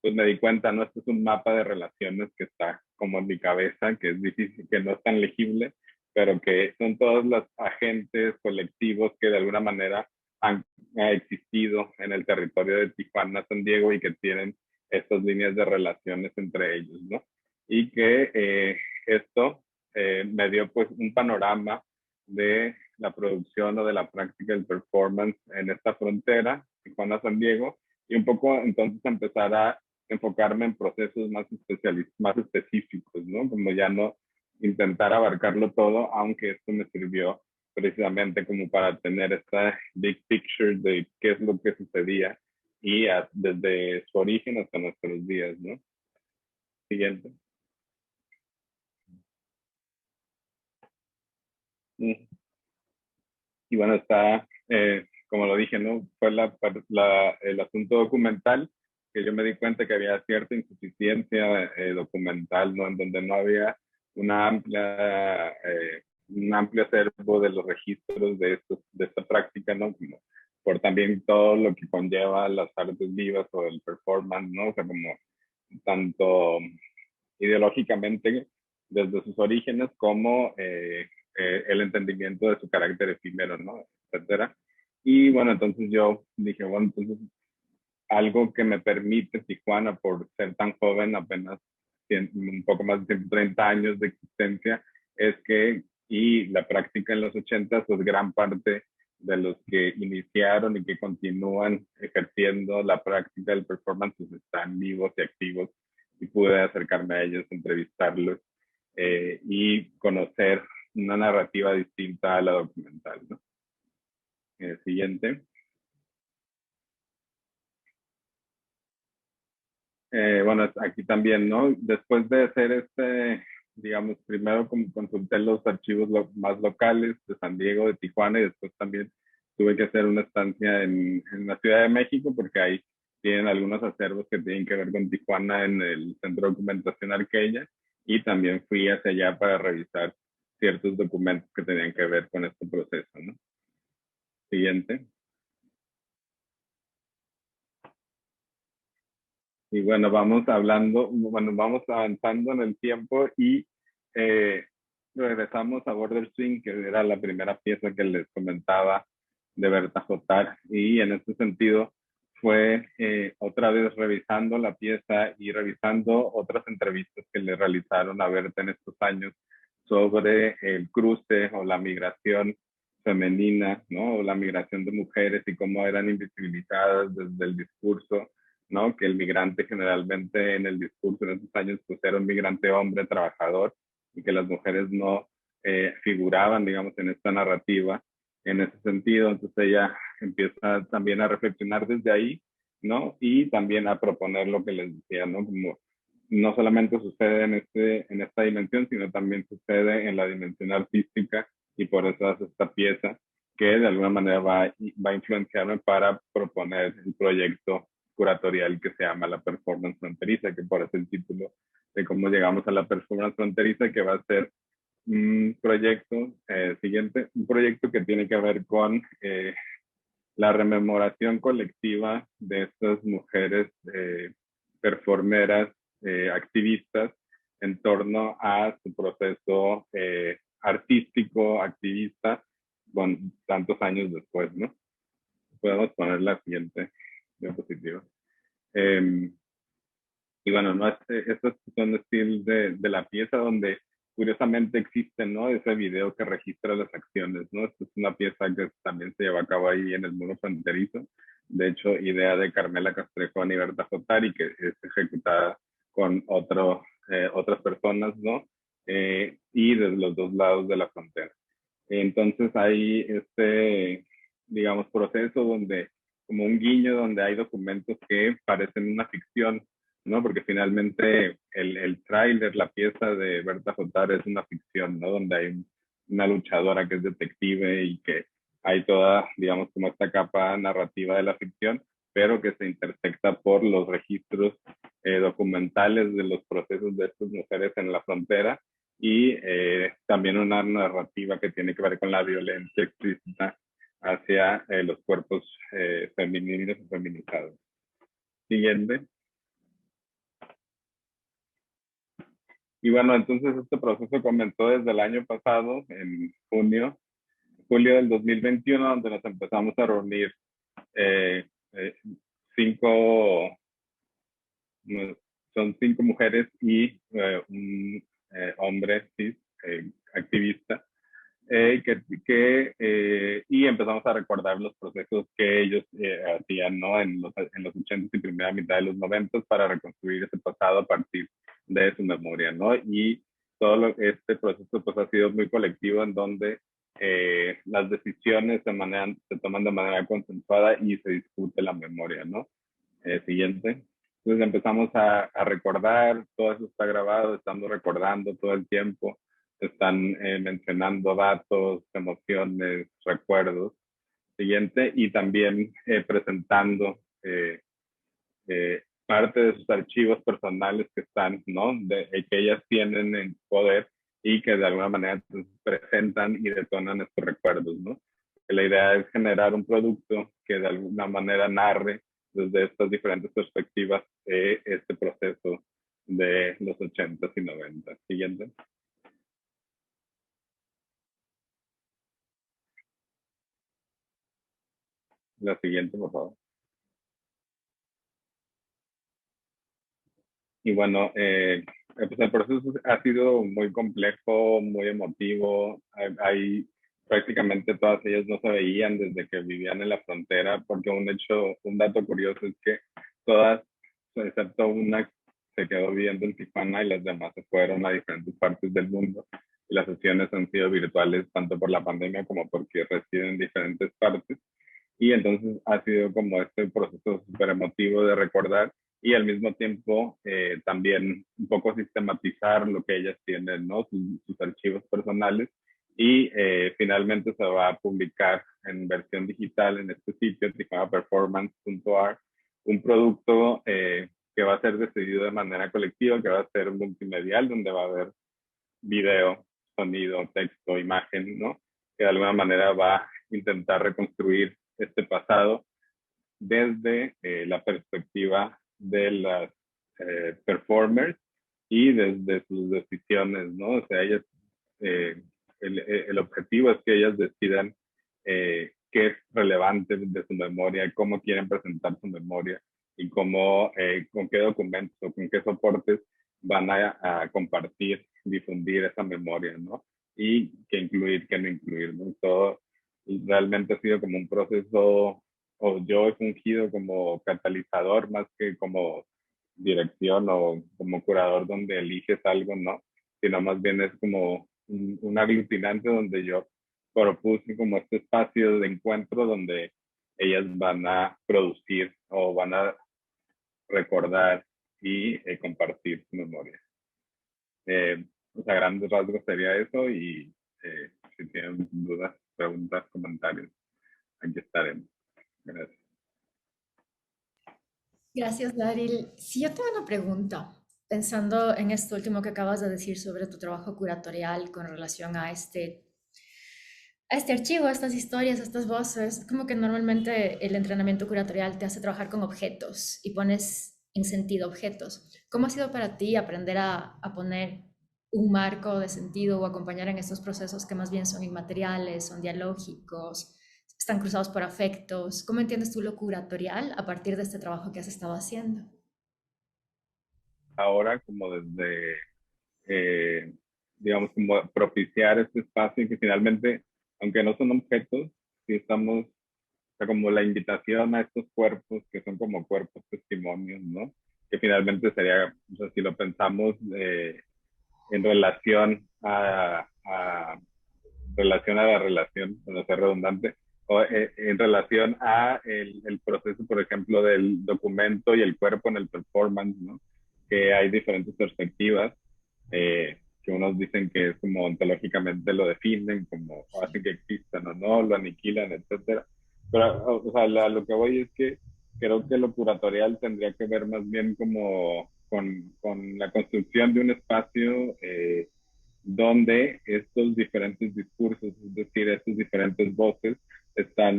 pues me di cuenta, ¿no? Este es un mapa de relaciones que está como en mi cabeza, que es difícil, que no es tan legible, pero que son todos los agentes colectivos que de alguna manera han existido en el territorio de Tijuana, San Diego, y que tienen estas líneas de relaciones entre ellos, ¿no? Y que esto me dio pues un panorama de la producción o de la práctica del performance en esta frontera, Tijuana, San Diego, y un poco entonces empezar a enfocarme en procesos más específicos, ¿no? Como ya no intentar abarcarlo todo, aunque esto me sirvió precisamente como para tener esta big picture de qué es lo que sucedía y desde su origen hasta nuestros días, ¿no? Siguiente. Y bueno, está, como lo dije, ¿no? Fue el asunto documental, que yo me di cuenta que había cierta insuficiencia documental, ¿no? En donde no había una un amplio acervo de los registros de esta práctica, ¿no? Como por también todo lo que conlleva las artes vivas o el performance, ¿no? O sea, como tanto ideológicamente desde sus orígenes como el entendimiento de su carácter efímero, ¿no? Etcétera. Y bueno, entonces yo dije, bueno, entonces algo que me permite Tijuana por ser tan joven, apenas un poco más de 130 años de existencia, es que, y la práctica en los 80, pues gran parte de los que iniciaron y que continúan ejerciendo la práctica del performance pues están vivos y activos, y pude acercarme a ellos, entrevistarlos y conocer una narrativa distinta a la documental, ¿no? Siguiente. Bueno, aquí también, ¿no? Después de hacer digamos, primero consulté los archivos más locales de San Diego, de Tijuana, y después también tuve que hacer una estancia en la Ciudad de México, porque ahí tienen algunos acervos que tienen que ver con Tijuana en el Centro de Documentación Arqueya, y también fui hacia allá para revisar ciertos documentos que tenían que ver con este proceso, ¿no? Siguiente. Y bueno, vamos avanzando en el tiempo y eh, regresamos a Border Swing, que era la primera pieza que les comentaba de Berta Jotar. Y en este sentido fue otra vez revisando la pieza y revisando otras entrevistas que le realizaron a Berta en estos años sobre el cruce o la migración femenina, ¿no? O la migración de mujeres y cómo eran invisibilizadas desde el discurso, ¿no? Que el migrante generalmente en el discurso en esos años pues era un migrante hombre trabajador, y que las mujeres no figuraban, digamos, en esta narrativa en ese sentido. Entonces ella empieza también a reflexionar desde ahí, ¿no? Y también a proponer lo que les decía, ¿no? Como no solamente sucede en esta dimensión, sino también sucede en la dimensión artística, y por eso hace esta pieza que de alguna manera va a influenciarme para proponer el proyecto curatorial que se llama La Performance Fronteriza, que por eso el título de cómo llegamos a la performance fronteriza, que va a ser un proyecto siguiente, un proyecto que tiene que ver con la rememoración colectiva de estas mujeres performeras, activistas, en torno a su proceso artístico, activista, con tantos años después, ¿no? Podemos poner la siguiente diapositiva. Y bueno, ¿no? Estos son estilos de la pieza donde curiosamente existe, ¿no? Ese video que registra las acciones, ¿no? Esta es una pieza que también se lleva a cabo ahí en el muro fronterizo. De hecho, idea de Carmela Castrejón y Berta Jotari, que es ejecutada con otras personas, ¿no? Y desde los dos lados de la frontera. Entonces hay digamos, proceso donde, como un guiño, donde hay documentos que parecen una ficción, ¿no? Porque finalmente el tráiler, la pieza de Berta Jotar es una ficción, ¿no? Donde hay una luchadora que es detective y que hay toda, digamos, como esta capa narrativa de la ficción, pero que se intersecta por los registros documentales de los procesos de estas mujeres en la frontera, y también una narrativa que tiene que ver con la violencia explícita hacia los cuerpos femeninos y feminizados. Siguiente. Y bueno, entonces este proceso comenzó desde el año pasado, en julio del 2021, donde nos empezamos a reunir eh, eh, cinco, son 5 mujeres y un hombre cis, activista, y empezamos a recordar los procesos que ellos hacían, ¿no? En los 80 y primera mitad de los 90 para reconstruir ese pasado a partir de su memoria, ¿no? Y todo este proceso pues ha sido muy colectivo, en donde las decisiones se toman de manera consensuada y se discute la memoria, ¿no? Siguiente. Entonces empezamos a recordar, todo eso está grabado, estamos recordando todo el tiempo, están mencionando datos, emociones, recuerdos. Siguiente. Y también presentando parte de sus archivos personales que están, ¿no? Que ellas tienen en poder, y que de alguna manera presentan y detonan estos recuerdos, ¿no? La idea es generar un producto que de alguna manera narre desde estas diferentes perspectivas este proceso de los 80s y 90s. Siguiente. La siguiente, por favor. Y bueno, pues el proceso ha sido muy complejo, muy emotivo. Prácticamente todas ellas no se veían desde que vivían en la frontera, porque un dato curioso es que todas, excepto una, se quedó viviendo en Tijuana y las demás se fueron a diferentes partes del mundo. Y las sesiones han sido virtuales tanto por la pandemia como porque residen en diferentes partes. Y entonces ha sido como este proceso súper emotivo de recordar y al mismo tiempo también un poco sistematizar lo que ellas tienen, ¿no? Sus archivos personales. Y finalmente se va a publicar en versión digital en este sitio, tijuanaperformance.ar, un producto que va a ser decidido de manera colectiva, que va a ser multimedial, donde va a haber video, sonido, texto, imagen, ¿no? Que de alguna manera va a intentar reconstruir este pasado desde la perspectiva de las performers y desde sus decisiones, ¿no? O sea, ellas, el objetivo es que ellas decidan qué es relevante de su memoria, cómo quieren presentar su memoria y cómo, con qué documentos o con qué soportes van a compartir, difundir esa memoria, ¿no? Y qué incluir, qué no incluir, ¿no? Todo realmente ha sido como un proceso, o yo he fungido como catalizador más que como dirección o como curador donde eliges algo, ¿no? Sino más bien es como un aglutinante donde yo propuse como este espacio de encuentro donde ellas van a producir o van a recordar y compartir su memoria. O sea, grandes rasgos sería eso y si tienen dudas, preguntas, comentarios, aquí estaremos. Gracias. Gracias, Daril. Si yo tengo una pregunta, pensando en esto último que acabas de decir sobre tu trabajo curatorial con relación a este archivo, a estas historias, a estas voces, como que normalmente el entrenamiento curatorial te hace trabajar con objetos y pones en sentido objetos. ¿Cómo ha sido para ti aprender a poner un marco de sentido o acompañar en estos procesos que más bien son inmateriales, son dialógicos, están cruzados por afectos? ¿Cómo entiendes tú lo curatorial a partir de este trabajo que has estado haciendo? Ahora, como desde, digamos, como propiciar este espacio y que finalmente, aunque no son objetos, sí estamos, o sea, como la invitación a estos cuerpos que son como cuerpos testimonios, ¿no? Que finalmente sería, o sea, si lo pensamos en relación a la relación, no ser redundante, o en relación a el proceso, por ejemplo, del documento y el cuerpo en el performance, ¿no? Que hay diferentes perspectivas, que unos dicen que es como ontológicamente lo definen, como hacen que existan o no, lo aniquilan, etcétera. Pero, o sea, lo que voy es que creo que lo curatorial tendría que ver más bien como con la construcción de un espacio donde estos diferentes discursos, es decir, estas diferentes voces, están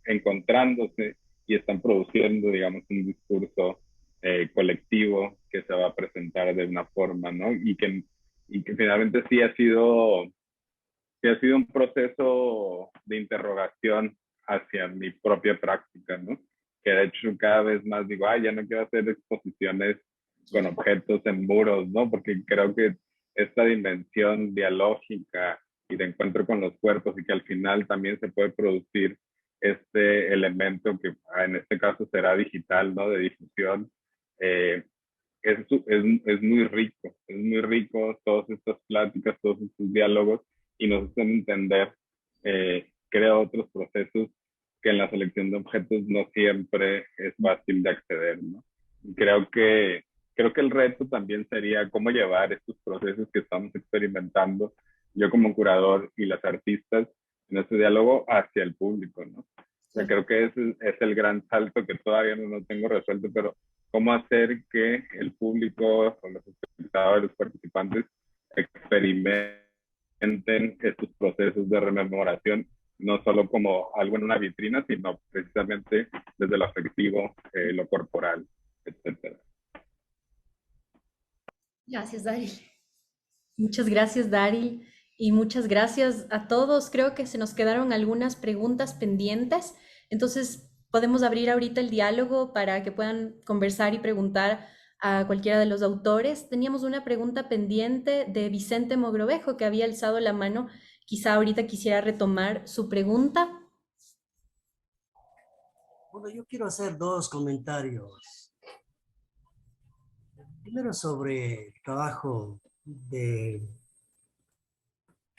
encontrándose y están produciendo, digamos, un discurso colectivo que se va a presentar de una forma, ¿no? Y que finalmente sí ha sido un proceso de interrogación hacia mi propia práctica, ¿no? Que de hecho cada vez más digo, ay, ya no quiero hacer exposiciones con objetos en muros, ¿no? Porque creo que esta dimensión dialógica y de encuentro con los cuerpos y que al final también se puede producir este elemento que en este caso será digital, ¿no? De difusión, eh, es muy rico todas estas pláticas, todos estos diálogos y nos hacen entender, creo, otros procesos que en la selección de objetos no siempre es fácil de acceder, ¿no? Y creo que el reto también sería cómo llevar estos procesos que estamos experimentando, yo como curador y las artistas, en este diálogo hacia el público, ¿no? O sea, creo que ese es el gran salto que todavía no tengo resuelto, pero cómo hacer que el público o los espectadores, los participantes, experimenten estos procesos de rememoración, no solo como algo en una vitrina, sino precisamente desde lo afectivo, lo corporal, etcétera. Gracias, Daril. Muchas gracias, Dari, y muchas gracias a todos. Creo que se nos quedaron algunas preguntas pendientes, entonces podemos abrir ahorita el diálogo para que puedan conversar y preguntar a cualquiera de los autores. Teníamos una pregunta pendiente de Vicente Mogrovejo, que había alzado la mano. Quizá ahorita quisiera retomar su pregunta. Bueno, yo quiero hacer dos comentarios. Primero sobre el trabajo de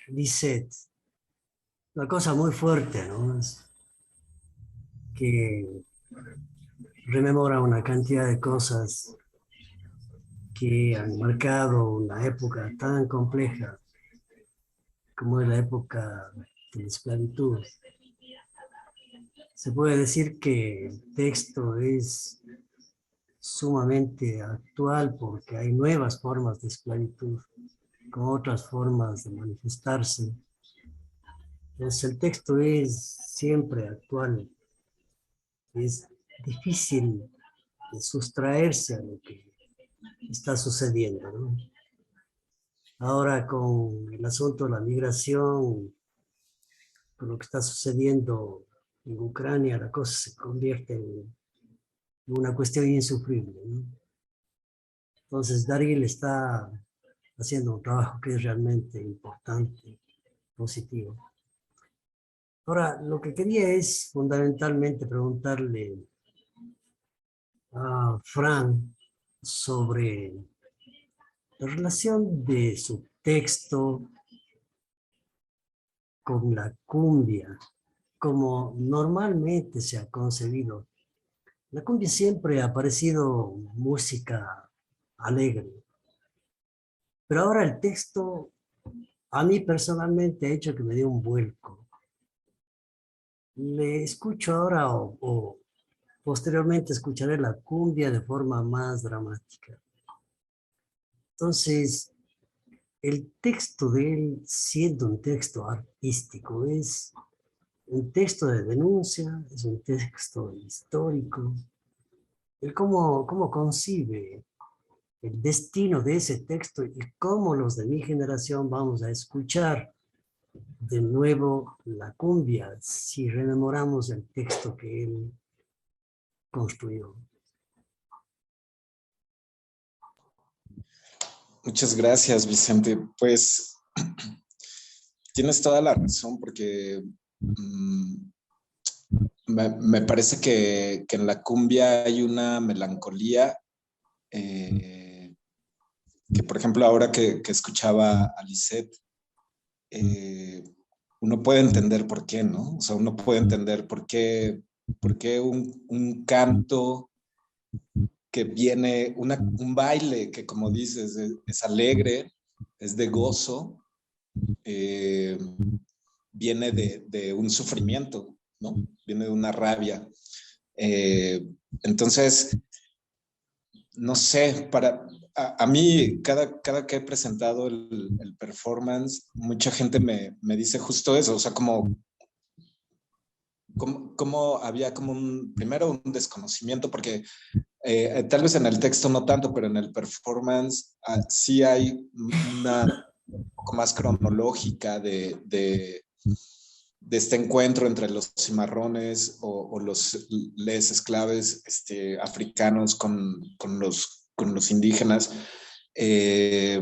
Lisette. Una cosa muy fuerte, ¿no? Es que rememora una cantidad de cosas que han marcado una época tan compleja como es la época de la esclavitud. Se puede decir que el texto es sumamente actual porque hay nuevas formas de esclavitud con otras formas de manifestarse. Entonces el texto es siempre actual. Es difícil de sustraerse a lo que está sucediendo, ¿no? Ahora con el asunto de la migración, con lo que está sucediendo en Ucrania, la cosa se convierte en una cuestión insufrible, ¿no? Entonces Dargil está haciendo un trabajo que es realmente importante, positivo. Ahora, lo que quería es fundamentalmente preguntarle a Fran sobre la relación de su texto con la cumbia, como normalmente se ha concebido. La cumbia siempre ha parecido música alegre, pero ahora el texto a mí personalmente ha hecho que me dé un vuelco. Le escucho ahora o posteriormente escucharé la cumbia de forma más dramática. Entonces, el texto de él, siendo un texto artístico, es un texto de denuncia, es un texto histórico. Él cómo concibe el destino de ese texto y cómo los de mi generación vamos a escuchar de nuevo la cumbia si rememoramos el texto que él construyó. Muchas gracias, Vicente. Pues tienes toda la razón porque me parece que en la cumbia hay una melancolía que, por ejemplo, ahora que escuchaba a Lisette, uno puede entender por qué, ¿no? O sea, uno puede entender por qué un canto que viene, un baile que, como dices, es alegre, es de gozo, viene de un sufrimiento, ¿no? Viene de una rabia. Entonces, no sé, a mí, cada que he presentado el performance, mucha gente me dice justo eso, o sea, como había como primero un desconocimiento, porque tal vez en el texto no tanto, pero en el performance sí hay una un poco más cronológica de este encuentro entre los cimarrones o los les esclaves africanos con los indígenas. Y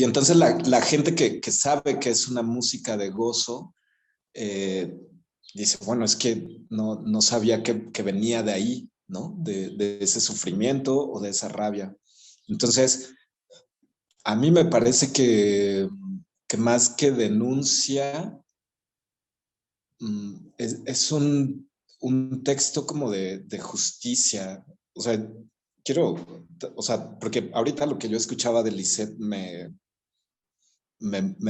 entonces la gente que sabe que es una música de gozo, dice, bueno, es que no sabía que venía de ahí, ¿no? De ese sufrimiento o de esa rabia. Entonces, a mí me parece que más que denuncia, es un texto como de justicia. O sea, porque ahorita lo que yo escuchaba de Lisette me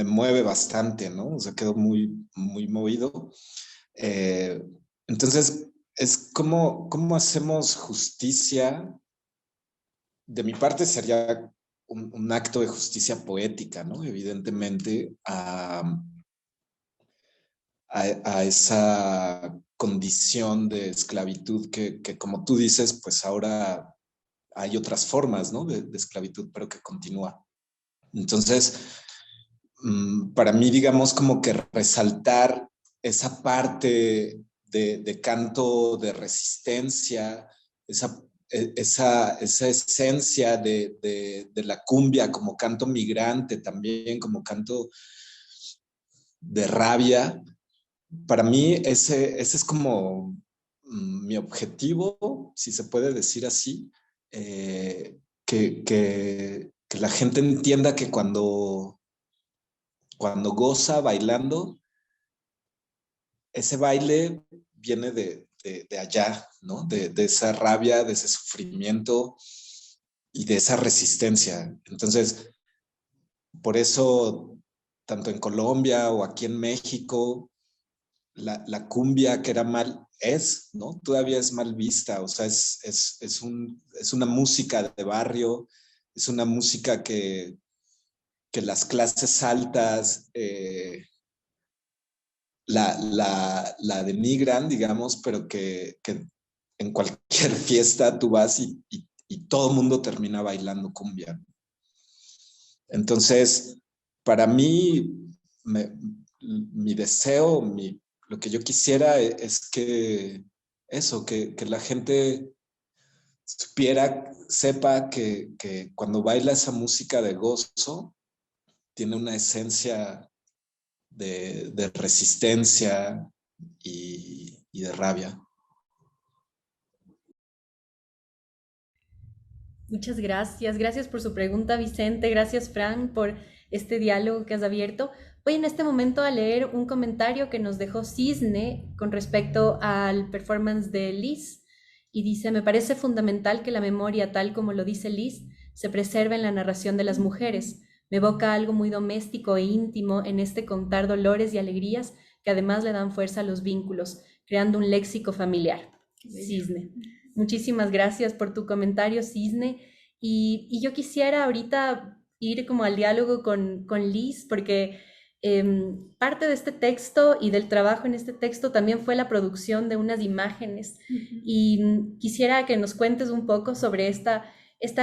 mueve bastante, ¿no? O sea, quedo muy, muy movido. Entonces, es cómo hacemos justicia. De mi parte sería un acto de justicia poética, ¿no? Evidentemente, a esa condición de esclavitud que, como tú dices, pues ahora hay otras formas, ¿no? De esclavitud, pero que continúa. Entonces, para mí, digamos, como que resaltar esa parte de canto de resistencia, esa esencia de la cumbia como canto migrante también, como canto de rabia. Para mí ese es como mi objetivo, si se puede decir así, que la gente entienda que cuando goza bailando, ese baile viene de allá, ¿no? De esa rabia, de ese sufrimiento y de esa resistencia. Entonces, por eso, tanto en Colombia o aquí en México, la cumbia que era ¿no? Todavía es mal vista, o sea, es una música de barrio, es una música que las clases altas la denigran, digamos, pero que en cualquier fiesta tú vas y todo el mundo termina bailando cumbia. Entonces, para mí, mi deseo, lo que yo quisiera es que la gente sepa que cuando baila esa música de gozo, tiene una esencia de resistencia y de rabia. Muchas gracias. Gracias por su pregunta, Vicente. Gracias, Fran, por este diálogo que has abierto. Voy en este momento a leer un comentario que nos dejó Cisne con respecto al performance de Liz. Y dice, me parece fundamental que la memoria, tal como lo dice Liz, se preserve en la narración de las mujeres. Me evoca algo muy doméstico e íntimo en este contar dolores y alegrías que además le dan fuerza a los vínculos, creando un léxico familiar. Cisne. Muchísimas gracias por tu comentario, Cisne. Y yo quisiera ahorita ir como al diálogo con Liz, porque parte de este texto y del trabajo en este texto también fue la producción de unas imágenes. Y quisiera que nos cuentes un poco sobre esta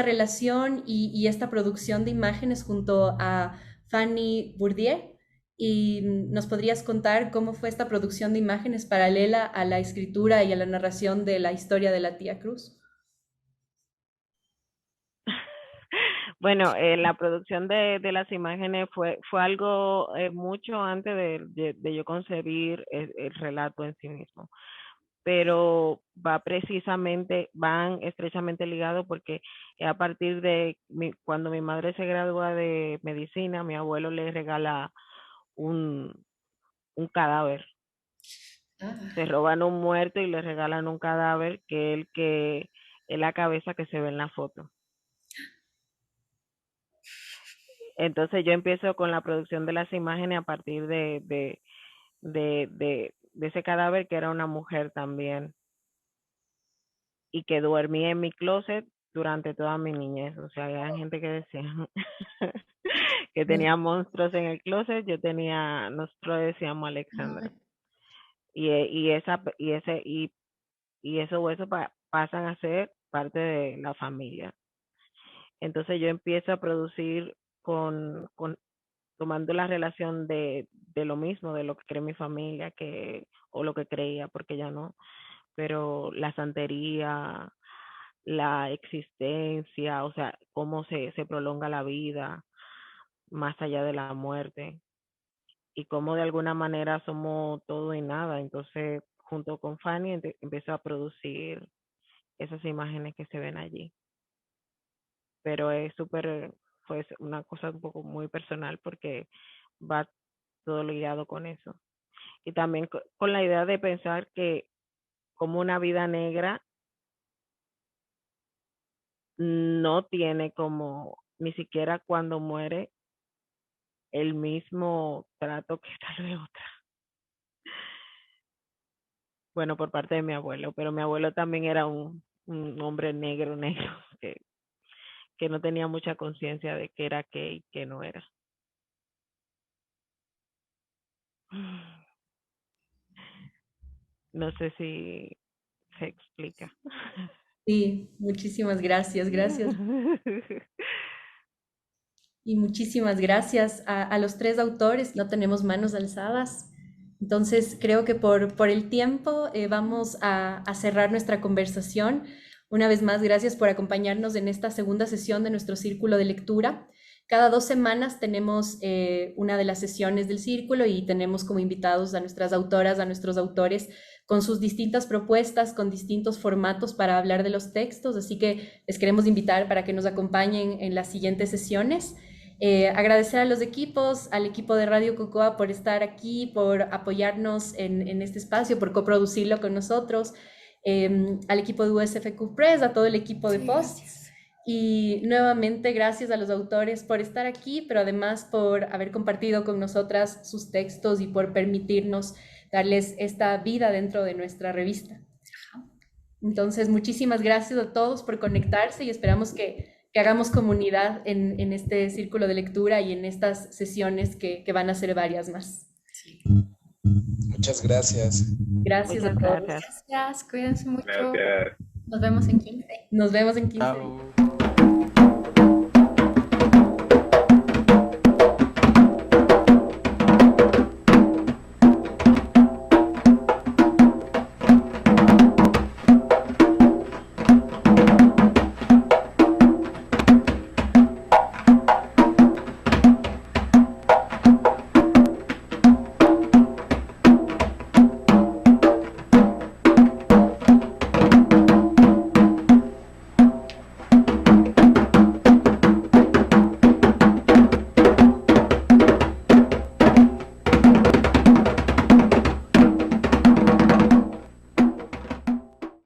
relación y esta producción de imágenes junto a Fanny Bourdieu. ¿Y nos podrías contar cómo fue esta producción de imágenes paralela a la escritura y a la narración de la historia de la tía Cruz? Bueno, la producción de las imágenes fue algo mucho antes de yo concebir el relato en sí mismo, pero van estrechamente ligados porque a partir de cuando mi madre se gradúa de medicina, mi abuelo le regala un cadáver. Se roban un muerto y le regalan un cadáver que es la cabeza que se ve en la foto. Entonces yo empiezo con la producción de las imágenes a partir de ese cadáver que era una mujer también y que dormía en mi closet durante toda mi niñez. O sea, había gente que decía que tenía monstruos en el closet. Nosotros decíamos Alexandra. Y eso pasan a ser parte de la familia. Entonces yo empiezo a producir tomando la relación de lo mismo, de lo que cree mi familia, o lo que creía, porque ya no, pero la santería, la existencia, o sea, cómo se prolonga la vida más allá de la muerte, y cómo de alguna manera somos todo y nada. Entonces, junto con Fanny, empezó a producir esas imágenes que se ven allí. Pero fue una cosa un poco muy personal porque va todo ligado con eso. Y también con la idea de pensar que como una vida negra no tiene como, ni siquiera cuando muere, el mismo trato que tal vez otra. Bueno, por parte de mi abuelo, pero mi abuelo también era un hombre negro, que no tenía mucha conciencia de qué era qué y qué no era. No sé si se explica. Sí, muchísimas gracias, gracias. Y muchísimas gracias a los tres autores. No tenemos manos alzadas. Entonces, creo que por el tiempo vamos a cerrar nuestra conversación. Una vez más, gracias por acompañarnos en esta segunda sesión de nuestro círculo de lectura. Cada 2 semanas tenemos una de las sesiones del círculo y tenemos como invitados a nuestras autoras, a nuestros autores, con sus distintas propuestas, con distintos formatos para hablar de los textos. Así que les queremos invitar para que nos acompañen en las siguientes sesiones. Agradecer a los equipos, al equipo de Radio Cocoa por estar aquí, por apoyarnos en este espacio, por coproducirlo con nosotros, al equipo de USFQ Press, a todo el equipo de Post. Y nuevamente gracias a los autores por estar aquí, pero además por haber compartido con nosotras sus textos y por permitirnos darles esta vida dentro de nuestra revista. Entonces, muchísimas gracias a todos por conectarse y esperamos que hagamos comunidad en este círculo de lectura y en estas sesiones que van a ser varias más. Muchas gracias. Gracias a todos. Gracias, cuídense mucho. Gracias. Nos vemos en 15. Nos vemos en 15. Chao.